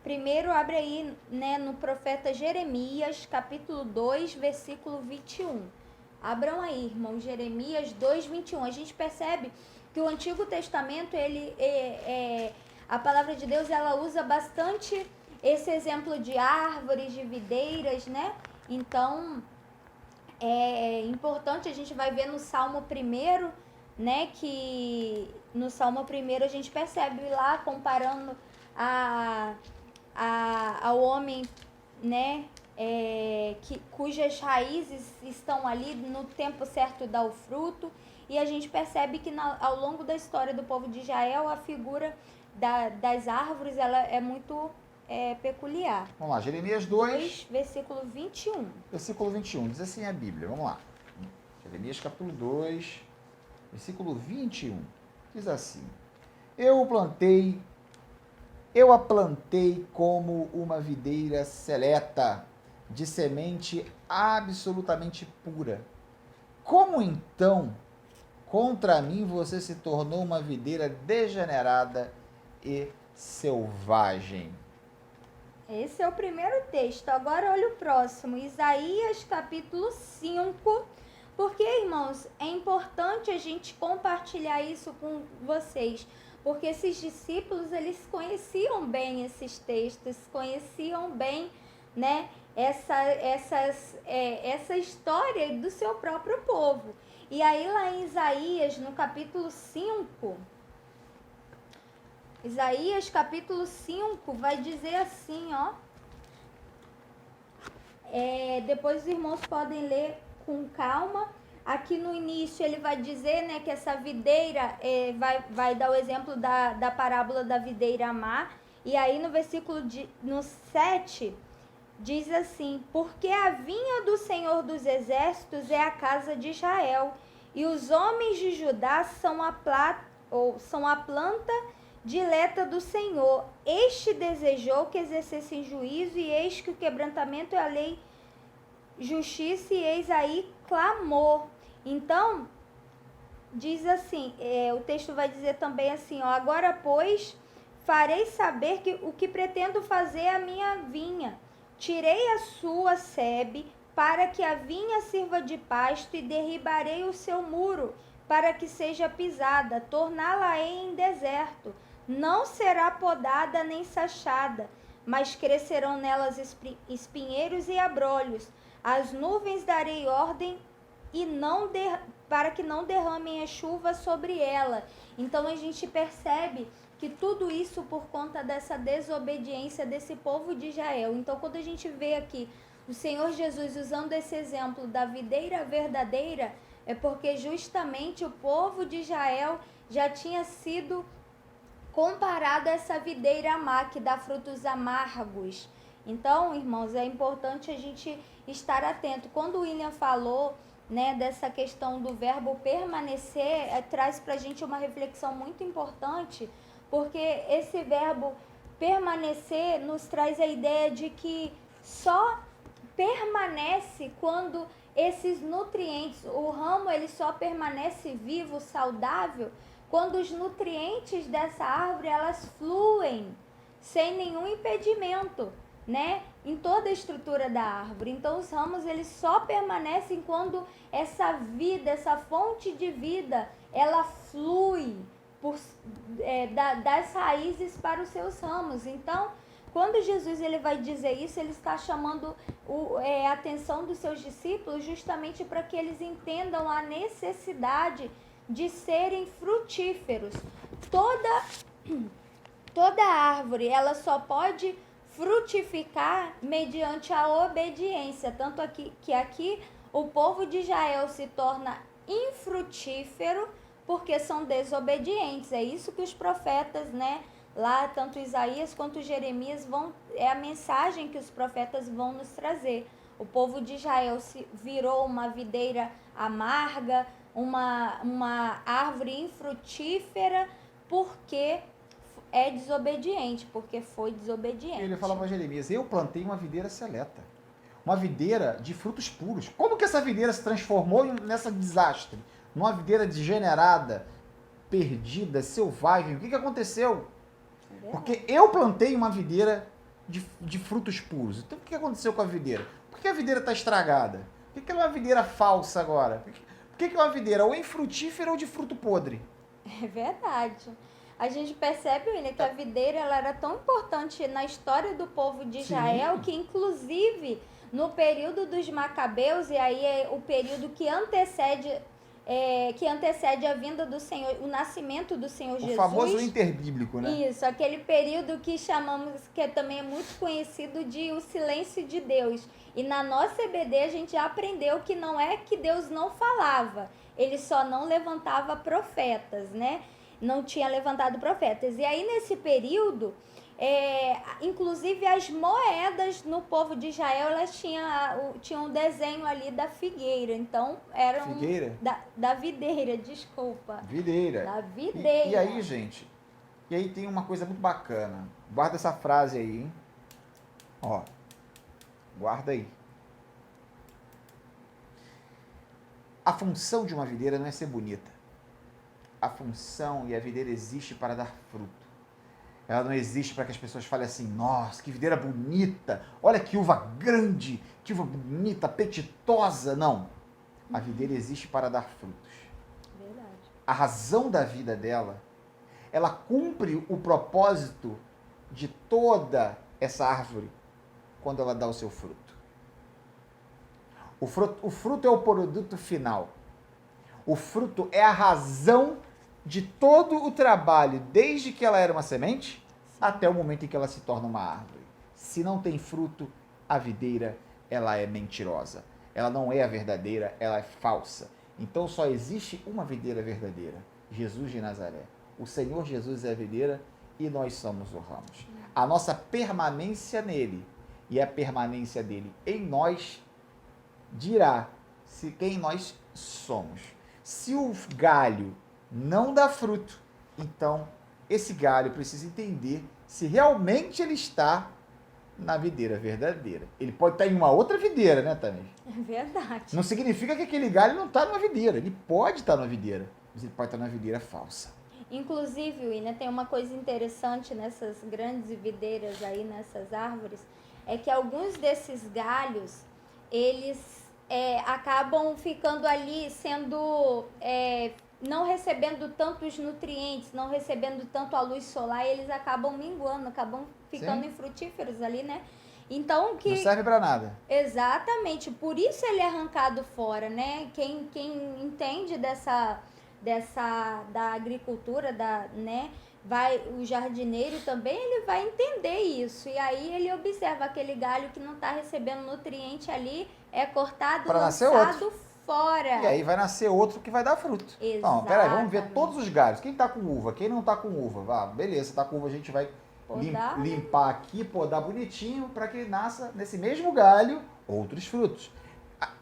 Primeiro abre aí, né, no profeta Jeremias, capítulo 2, versículo 21. Abram aí, irmão, Jeremias 2, 21. A gente percebe que o Antigo Testamento, a palavra de Deus, ela usa bastante esse exemplo de árvores, de videiras, né? Então, é importante, a gente vai ver no Salmo 1, né, que no Salmo 1 a gente percebe lá, comparando ao homem, né, cujas raízes estão ali, no tempo certo dá o fruto, e a gente percebe que ao longo da história do povo de Israel, a figura das árvores, ela é muito peculiar. Vamos lá, Jeremias 2, versículo 21. Versículo 21, diz assim a Bíblia, vamos lá. Jeremias capítulo 2, versículo 21, diz assim: Eu a plantei como uma videira seleta, de semente absolutamente pura. Como então, contra mim, você se tornou uma videira degenerada e selvagem? Esse é o primeiro texto. Agora olha o próximo, Isaías capítulo 5. Porque, irmãos, é importante a gente compartilhar isso com vocês. Porque esses discípulos, eles conheciam bem esses textos, conheciam bem, né, essa história do seu próprio povo. E aí lá em Isaías, no capítulo 5, Isaías capítulo 5 vai dizer assim, ó. Depois os irmãos podem ler com calma. Aqui no início ele vai dizer, né, que essa videira, vai dar o exemplo da parábola da videira má. E aí no versículo no 7 diz assim: porque a vinha do Senhor dos Exércitos é a casa de Israel, e os homens de Judá são a planta dileta do Senhor. Este desejou que exercessem juízo, e eis que o quebrantamento é a lei, justiça, e eis aí clamor. Então, diz assim, o texto vai dizer também assim, ó: agora, pois, farei saber o que pretendo fazer à minha vinha. Tirei a sua sebe, para que a vinha sirva de pasto, e derribarei o seu muro, para que seja pisada, torná-la-ei em deserto. Não será podada nem sachada, mas crescerão nelas espinheiros e abrolhos. As nuvens darei ordem para que não derramem a chuva sobre ela. Então a gente percebe que tudo isso por conta dessa desobediência desse povo de Israel. Então quando a gente vê aqui o Senhor Jesus usando esse exemplo da videira verdadeira, é porque justamente o povo de Israel já tinha sido comparado a essa videira má que dá frutos amargos. Então, irmãos, é importante a gente estar atento. Quando o William falou, né, dessa questão do verbo permanecer, traz para a gente uma reflexão muito importante, porque esse verbo permanecer nos traz a ideia de que só permanece quando esses nutrientes, o ramo ele só permanece vivo, saudável, quando os nutrientes dessa árvore elas fluem sem nenhum impedimento, né, em toda a estrutura da árvore. Então os ramos eles só permanecem quando essa vida, essa fonte de vida, ela flui das raízes para os seus ramos. Então, quando Jesus ele vai dizer isso, ele está chamando a atenção dos seus discípulos justamente para que eles entendam a necessidade de serem frutíferos. Toda árvore ela só pode frutificar mediante a obediência. Tanto que aqui o povo de Israel se torna infrutífero porque são desobedientes. É isso que os profetas, né, lá tanto Isaías quanto Jeremias é a mensagem que os profetas vão nos trazer. O povo de Israel se virou uma videira amarga, uma árvore infrutífera porque é desobediente, porque foi desobediente. Ele falava para Jeremias, eu plantei uma videira seleta, uma videira de frutos puros. Como que essa videira se transformou nessa desastre? Numa videira degenerada, perdida, selvagem. O que aconteceu? Porque eu plantei uma videira de frutos puros. Então o que aconteceu com a videira? Por que a videira está estragada? Por que ela é uma videira falsa agora? Por que é uma videira ou infrutífera ou de fruto podre? É verdade. A gente percebe, William, que a videira ela era tão importante na história do povo de Israel. Sim. Que inclusive no período dos Macabeus, e aí é o período que antecede a vinda do Senhor, o nascimento do Senhor Jesus. O famoso interbíblico, né? Isso, aquele período que chamamos, que também é muito conhecido de o silêncio de Deus. E na nossa EBD a gente já aprendeu que não é que Deus não falava, ele só não levantava profetas, né? Não tinha levantado profetas. E aí nesse período, inclusive as moedas no povo de Israel, elas tinham um desenho ali da figueira. Então, eram... Figueira? Da videira, desculpa. Videira. Da videira. E aí, gente, tem uma coisa muito bacana. Guarda essa frase aí, hein? Ó, guarda aí. A função de uma videira não é ser bonita. A função e a videira existe para dar fruto. Ela não existe para que as pessoas falem assim, nossa, que videira bonita, olha que uva grande, que uva bonita, apetitosa. Não. A videira existe para dar frutos. Verdade. A razão da vida dela, ela cumpre o propósito de toda essa árvore quando ela dá o seu fruto. O fruto é o produto final. O fruto é a razão de todo o trabalho, desde que ela era uma semente, até o momento em que ela se torna uma árvore. Se não tem fruto, a videira, ela é mentirosa. Ela não é a verdadeira, ela é falsa. Então só existe uma videira verdadeira, Jesus de Nazaré. O Senhor Jesus é a videira e nós somos os ramos. A nossa permanência nele e a permanência dele em nós dirá quem nós somos. Se o galho não dá fruto, então esse galho precisa entender se realmente ele está na videira verdadeira. Ele pode estar em uma outra videira, né, Tamir? É verdade. Não significa que aquele galho não está numa videira. Ele pode estar numa videira, mas ele pode estar numa videira falsa. Inclusive, William, tem uma coisa interessante nessas grandes videiras aí, nessas árvores, é que alguns desses galhos, eles acabam ficando ali sendo... não recebendo tantos nutrientes, não recebendo tanto a luz solar, e eles acabam minguando, acabam ficando infrutíferos ali, né? Então que... Não serve para nada. Exatamente, por isso ele é arrancado fora, né? Quem entende da agricultura, né? O jardineiro também, ele vai entender isso. E aí ele observa aquele galho que não está recebendo nutriente ali, é cortado, para nascer lançado outro. fora. E aí vai nascer outro que vai dar fruto. Não, peraí, vamos ver todos os galhos. Quem tá com uva, quem não tá com uva. Beleza, tá com uva, a gente vai limpar aqui, podar bonitinho, para que nasça nesse mesmo galho outros frutos.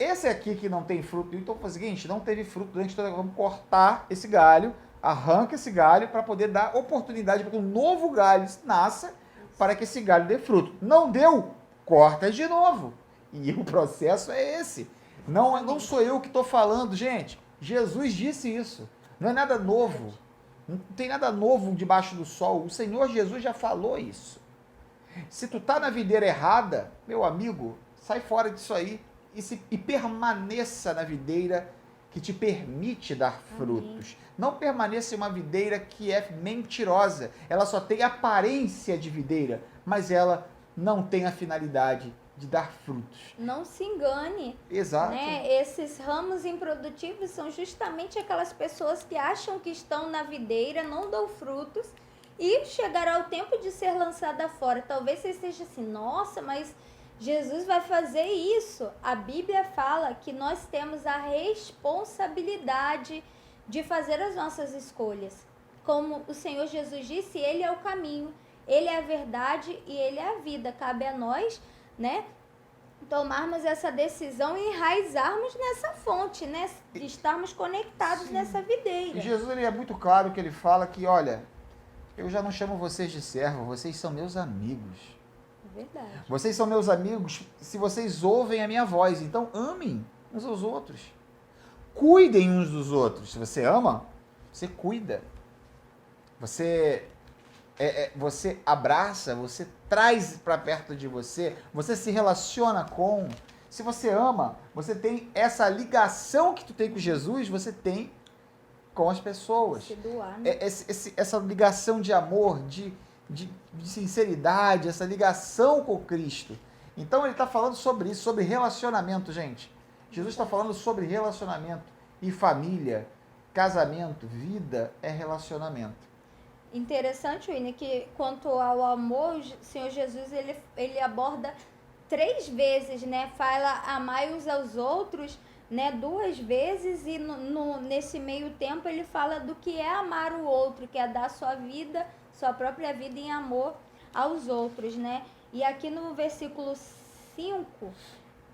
Esse aqui que não tem fruto, então foi o seguinte, não teve fruto durante toda, vamos cortar esse galho, arranca esse galho para poder dar oportunidade para que um novo galho nasça, para que esse galho dê fruto. Não deu, corta de novo. E o processo é esse. Não sou eu que estou falando, gente. Jesus disse isso. Não é nada novo. Não tem nada novo debaixo do sol. O Senhor Jesus já falou isso. Se tu tá na videira errada, meu amigo, sai fora disso aí e permaneça na videira que te permite dar frutos. Não permaneça em uma videira que é mentirosa. Ela só tem aparência de videira, mas ela não tem a finalidade de dar frutos. Não se engane. Exato. Né? Esses ramos improdutivos são justamente aquelas pessoas que acham que estão na videira, não dão frutos e chegará o tempo de ser lançada fora. Talvez você esteja assim, nossa, mas Jesus vai fazer isso. A Bíblia fala que nós temos a responsabilidade de fazer as nossas escolhas. Como o Senhor Jesus disse, Ele é o caminho, Ele é a verdade e Ele é a vida. Cabe a nós, né, tomarmos essa decisão e enraizarmos nessa fonte, né, estarmos conectados nessa videira. E Jesus, ele é muito claro que ele fala que, olha, eu já não chamo vocês de servo, vocês são meus amigos. Verdade. Vocês são meus amigos se vocês ouvem a minha voz. Então, amem uns aos outros. Cuidem uns dos outros. Se você ama, você cuida. Você abraça, você traz para perto de você, você se relaciona com. Se você ama, você tem essa ligação que tu tem com Jesus, você tem com as pessoas. Se doar, né? Essa ligação de amor, de sinceridade, essa ligação com Cristo. Então ele está falando sobre isso, sobre relacionamento, gente. Jesus está falando sobre relacionamento e família, casamento, vida é relacionamento. Interessante, Winnie, que quanto ao amor, o Senhor Jesus, ele aborda 3 vezes, né? Fala amai uns aos outros, né? 2 vezes e nesse meio tempo ele fala do que é amar o outro, que é dar sua vida, sua própria vida em amor aos outros, né? E aqui no versículo 5,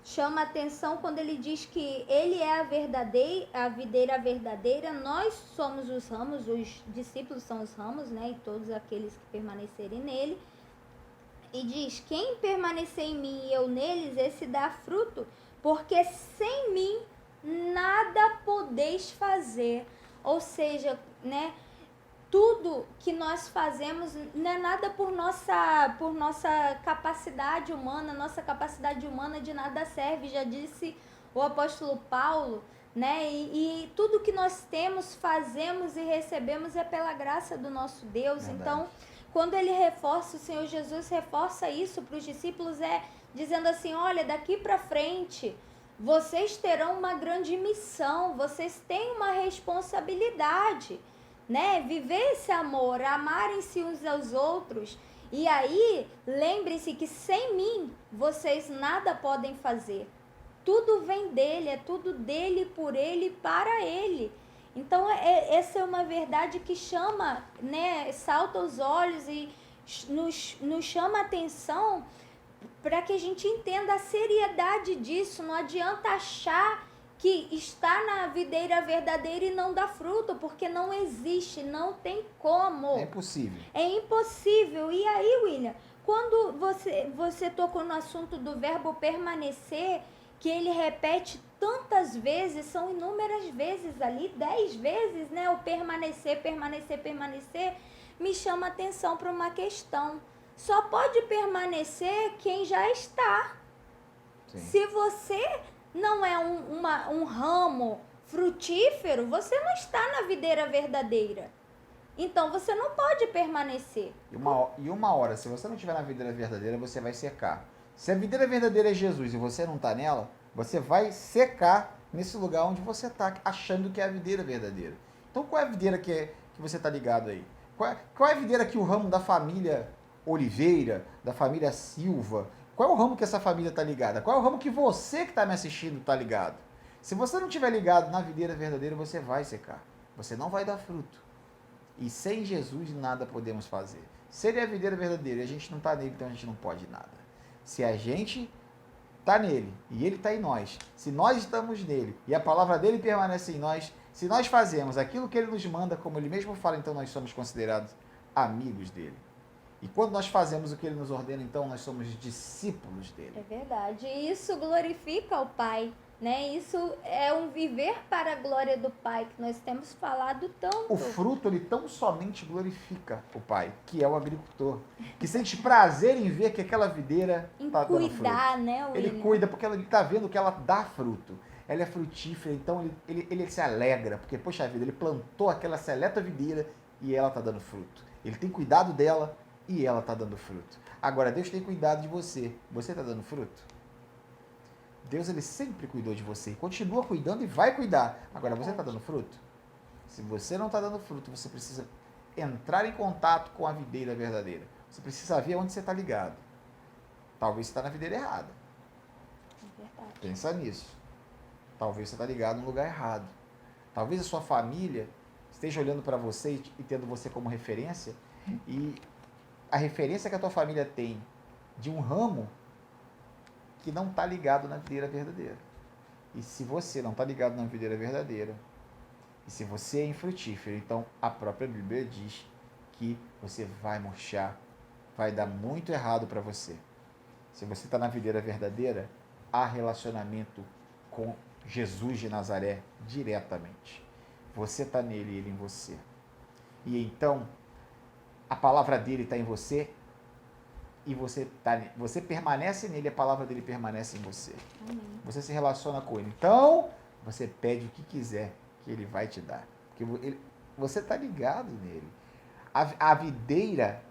chama a atenção quando ele diz que ele é a videira verdadeira, nós somos os ramos, os discípulos são os ramos, né? E todos aqueles que permanecerem nele. E diz, quem permanecer em mim e eu neles, esse dá fruto, porque sem mim nada podeis fazer. Ou seja, né? Tudo que nós fazemos não é nada por nossa capacidade humana. Nossa capacidade humana de nada serve, já disse o apóstolo Paulo, né? E tudo que nós temos, fazemos e recebemos é pela graça do nosso Deus. Verdade. Então, quando ele reforça, o Senhor Jesus reforça isso para os discípulos, dizendo assim, olha, daqui para frente, vocês terão uma grande missão, vocês têm uma responsabilidade, né? Viver esse amor, amarem-se uns aos outros. E aí, lembre-se que sem mim, vocês nada podem fazer. Tudo vem dele, é tudo dele, por ele, para ele. Então, essa é uma verdade que chama, né? Salta os olhos e nos chama a atenção para que a gente entenda a seriedade disso. Não adianta achar que está na videira verdadeira e não dá fruto, porque não existe, não tem como. É impossível. É impossível. E aí, William, quando você tocou no assunto do verbo permanecer, que ele repete tantas vezes, são inúmeras vezes ali, 10 vezes, né? O permanecer, permanecer, permanecer, me chama a atenção para uma questão. Só pode permanecer quem já está. Sim. Se você não é um ramo frutífero, você não está na videira verdadeira. Então, você não pode permanecer. E uma hora, se você não estiver na videira verdadeira, você vai secar. Se a videira verdadeira é Jesus e você não está nela, você vai secar nesse lugar onde você está, achando que é a videira verdadeira. Então, qual é a videira que você está ligado aí? Qual é a videira que o ramo da família Oliveira, da família Silva, qual é o ramo que essa família está ligada? Qual é o ramo que você que está me assistindo está ligado? Se você não estiver ligado na videira verdadeira, você vai secar. Você não vai dar fruto. E sem Jesus nada podemos fazer. Se ele é a videira verdadeira e a gente não está nele, então a gente não pode nada. Se a gente está nele e ele está em nós, se nós estamos nele e a palavra dele permanece em nós, se nós fazemos aquilo que ele nos manda, como ele mesmo fala, então nós somos considerados amigos dele. E quando nós fazemos o que ele nos ordena, então nós somos discípulos dele. É verdade. E isso glorifica o Pai, né? Isso é um viver para a glória do Pai, que nós temos falado tanto. O fruto, ele tão somente glorifica o Pai, que é o agricultor, que sente prazer em ver que aquela videira está dando fruto. Cuidar, né, William? Ele cuida porque ele está vendo que ela dá fruto. Ela é frutífera, então ele se alegra, porque, poxa vida, ele plantou aquela seleta videira e ela está dando fruto. Ele tem cuidado dela e ela está dando fruto. Agora, Deus tem cuidado de você. Você está dando fruto? Deus, ele sempre cuidou de você e continua cuidando e vai cuidar. Agora, você está dando fruto? Se você não está dando fruto, você precisa entrar em contato com a videira verdadeira. Você precisa ver onde você está ligado. Talvez você está na videira errada. É verdade. Pensa nisso. Talvez você está ligado no lugar errado. Talvez a sua família esteja olhando para você e tendo você como referência, e a referência que a tua família tem de um ramo que não está ligado na videira verdadeira. E se você não está ligado na videira verdadeira, e se você é infrutífero, então a própria Bíblia diz que você vai murchar, vai dar muito errado para você. Se você está na videira verdadeira, há relacionamento com Jesus de Nazaré diretamente. Você está nele e ele em você. E então, a palavra dele está em você e você permanece nele, a palavra dele permanece em você. Amém. Você se relaciona com ele. Então, você pede o que quiser, que ele vai te dar. Porque você está ligado nele. A videira,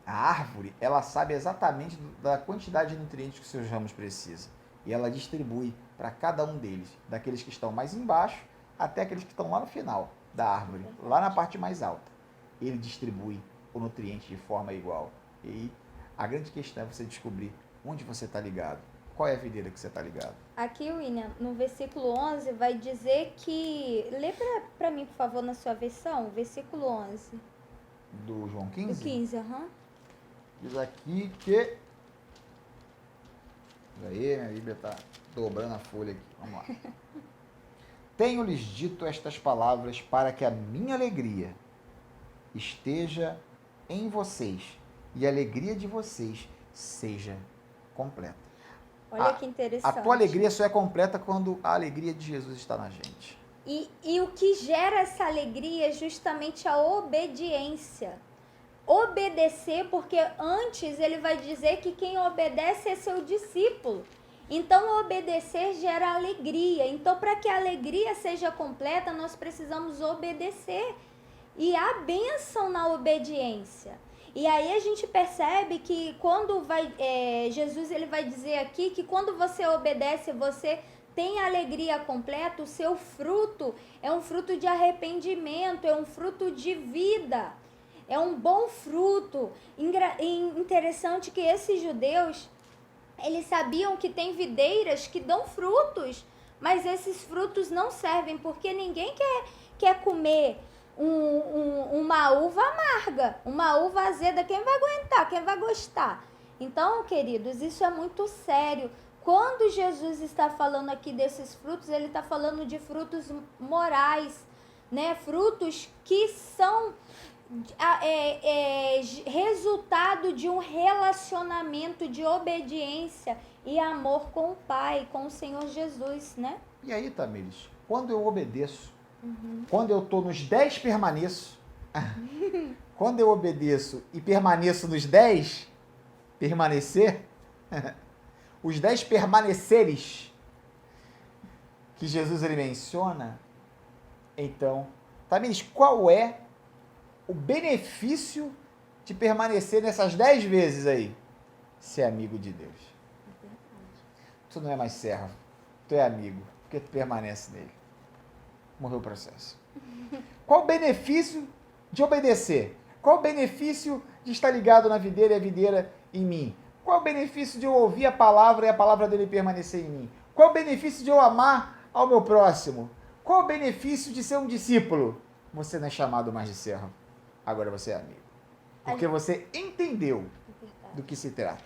a árvore, ela sabe exatamente da quantidade de nutrientes que os seus ramos precisam. E ela distribui para cada um deles, daqueles que estão mais embaixo até aqueles que estão lá no final da árvore, lá na parte mais alta. Ele distribui o nutriente de forma igual. E a grande questão é você descobrir onde você está ligado. Qual é a videira que você está ligado? Aqui, William, no versículo 11, vai dizer que... Lê para mim, por favor, na sua versão, versículo 11. Do João 15? Do 15, aham. Diz aqui que... Aí, minha Bíblia está dobrando a folha aqui. Vamos lá. Tenho-lhes dito estas palavras para que a minha alegria esteja em vocês e a alegria de vocês seja completa. Olha que interessante. A tua alegria só é completa quando a alegria de Jesus está na gente. E o que gera essa alegria é justamente a obediência. Obedecer, porque antes ele vai dizer que quem obedece é seu discípulo. Então, obedecer gera alegria. Então, para que a alegria seja completa, nós precisamos obedecer. E há bênção na obediência. E aí a gente percebe que quando Jesus ele vai dizer aqui que quando você obedece, você tem alegria completa, o seu fruto é um fruto de arrependimento, é um fruto de vida. É um bom fruto. Interessante que esses judeus, eles sabiam que tem videiras que dão frutos, mas esses frutos não servem, porque ninguém quer comer uma uva amarga, uma uva azeda. Quem vai aguentar? Quem vai gostar? Então, queridos, isso é muito sério. Quando Jesus está falando aqui desses frutos, ele está falando de frutos morais, né? Frutos que são resultado de um relacionamento de obediência e amor com o Pai, com o Senhor Jesus, né? E aí, Tamires, quando eu obedeço, quando eu estou nos 10 permaneço, quando eu obedeço e permaneço nos 10, permanecer, os 10 permaneceres que Jesus ele menciona, então, Tamires, qual é o benefício de permanecer nessas 10 vezes aí? Ser amigo de Deus. Tu não é mais servo, tu é amigo, porque tu permanece nele. Morreu o processo. Qual o benefício de obedecer? Qual o benefício de estar ligado na videira e a videira em mim? Qual o benefício de eu ouvir a palavra e a palavra dele permanecer em mim? Qual o benefício de eu amar ao meu próximo. Qual o benefício de ser um discípulo? Você não é chamado mais de servo. Agora você é amigo. Porque você entendeu do que se trata.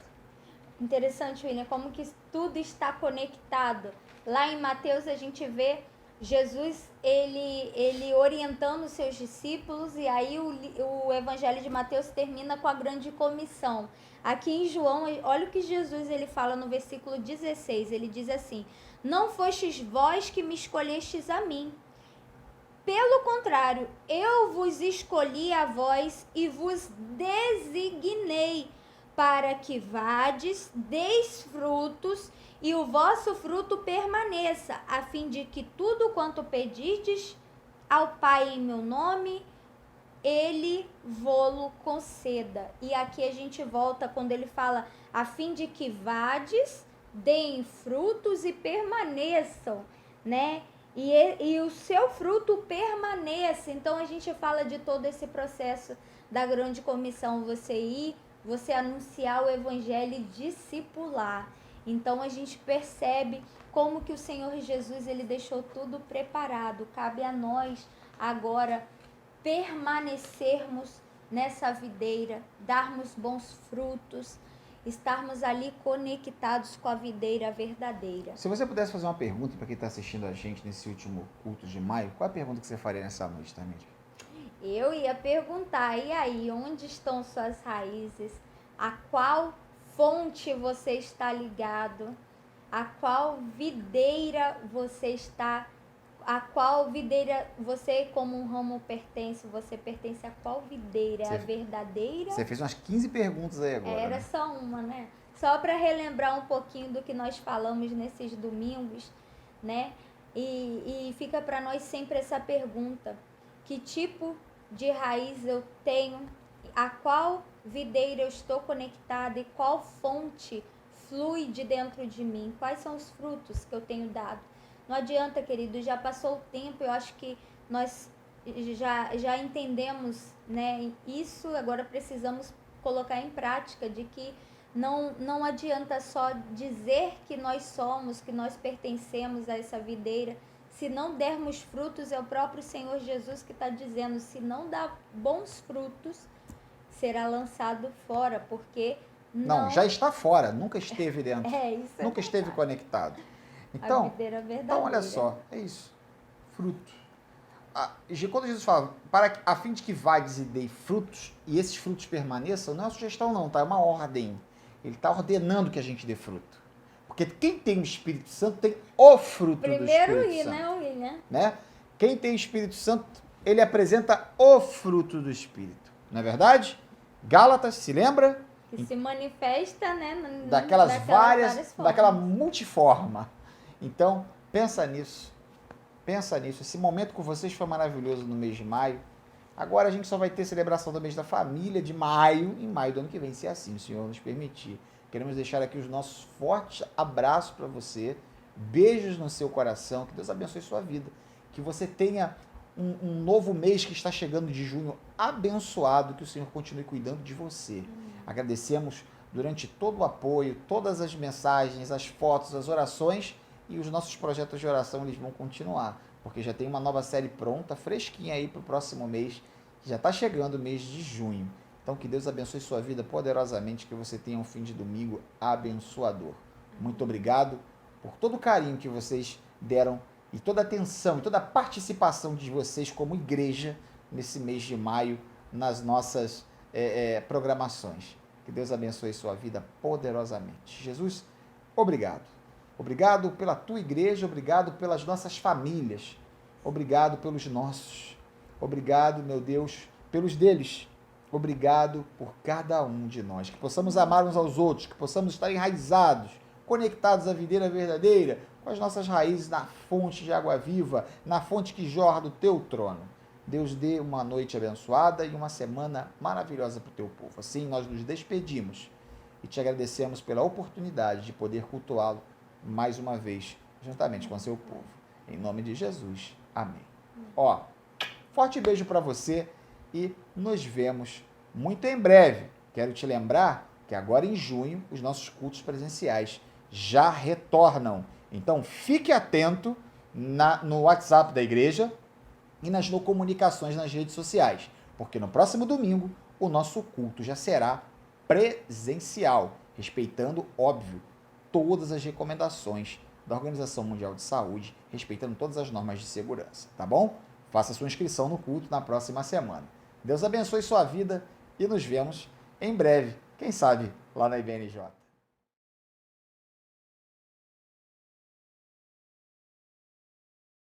Interessante, William, como que tudo está conectado. Lá em Mateus a gente vê Jesus, ele orientando os seus discípulos, e aí o Evangelho de Mateus termina com a grande comissão. Aqui em João, olha o que Jesus ele fala no versículo 16, ele diz assim: não fostes vós que me escolhestes a mim. Pelo contrário, eu vos escolhi a vós e vos designei para que vades, deis frutos e o vosso fruto permaneça, a fim de que tudo quanto pedirdes ao Pai em meu nome, ele vô-lo conceda. E aqui a gente volta quando ele fala a fim de que vades, deem frutos e permaneçam, né? E o seu fruto permaneça. Então a gente fala de todo esse processo da grande comissão, você ir, você anunciar o evangelho e discipular. Então a gente percebe como que o Senhor Jesus ele deixou tudo preparado. Cabe a nós agora permanecermos nessa videira, darmos bons frutos, estarmos ali conectados com a videira verdadeira. Se você pudesse fazer uma pergunta para quem está assistindo a gente nesse último culto de maio, qual é a pergunta que você faria nessa noite, Tamir? Eu ia perguntar, e aí, onde estão suas raízes? A qual fonte você está ligado? A qual videira você está? A qual videira você, como um ramo, pertence? Você pertence a qual videira? É a verdadeira? Você fez umas 15 perguntas aí agora. Era, né? Só uma, né? Só para relembrar um pouquinho do que nós falamos nesses domingos, né? E fica para nós sempre essa pergunta: que tipo de raiz eu tenho? A qual videira eu estou conectada? E qual fonte flui de dentro de mim? Quais são os frutos que eu tenho dado? Não adianta, querido, já passou o tempo, eu acho que nós já entendemos, né, isso, agora precisamos colocar em prática, de que não adianta só dizer que nós somos, que nós pertencemos a essa videira. Se não dermos frutos, é o próprio Senhor Jesus que está dizendo: se não dá bons frutos, será lançado fora, porque não já está fora, nunca esteve dentro, nunca esteve conectado. Então, olha só, é isso, fruto. Quando Jesus fala, a fim de que vades e dei frutos, e esses frutos permaneçam, não é uma sugestão não, tá? É uma ordem. Ele está ordenando que a gente dê fruto. Porque quem tem o Espírito Santo tem o fruto do Espírito Santo. Né? Quem tem o Espírito Santo, ele apresenta o fruto do Espírito. Não é verdade? Gálatas, se lembra? Que se manifesta, né? Daquelas várias daquela multiforma. Então, pensa nisso. Pensa nisso. Esse momento com vocês foi maravilhoso no mês de maio. Agora a gente só vai ter celebração do mês da família de maio, em maio do ano que vem, se assim o Senhor nos permitir. Queremos deixar aqui os nossos fortes abraços para você, beijos no seu coração, que Deus abençoe sua vida, que você tenha um novo mês que está chegando de junho abençoado, que o Senhor continue cuidando de você. Agradecemos durante todo o apoio, todas as mensagens, as fotos, as orações, e os nossos projetos de oração eles vão continuar, porque já tem uma nova série pronta, fresquinha aí para o próximo mês, que já está chegando o mês de junho. Então, que Deus abençoe sua vida poderosamente, que você tenha um fim de domingo abençoador. Muito obrigado por todo o carinho que vocês deram e toda a atenção e toda a participação de vocês como igreja nesse mês de maio nas nossas programações. Que Deus abençoe sua vida poderosamente. Jesus, obrigado. Obrigado pela tua igreja, obrigado pelas nossas famílias, obrigado pelos nossos, obrigado, meu Deus, pelos deles. Obrigado por cada um de nós, que possamos amar uns aos outros, que possamos estar enraizados, conectados à videira verdadeira, com as nossas raízes na fonte de água viva, na fonte que jorra do teu trono. Deus dê uma noite abençoada e uma semana maravilhosa para o teu povo. Assim nós nos despedimos e te agradecemos pela oportunidade de poder cultuá-lo mais uma vez, juntamente com seu povo. Em nome de Jesus. Amém. Forte beijo para você e nos vemos muito em breve. Quero te lembrar que agora em junho os nossos cultos presenciais já retornam. Então fique atento no WhatsApp da igreja e nas comunicações nas redes sociais, porque no próximo domingo o nosso culto já será presencial, respeitando, óbvio, todas as recomendações da Organização Mundial de Saúde, respeitando todas as normas de segurança, tá bom? Faça sua inscrição no culto na próxima semana. Deus abençoe sua vida e nos vemos em breve, quem sabe lá na IBNJ.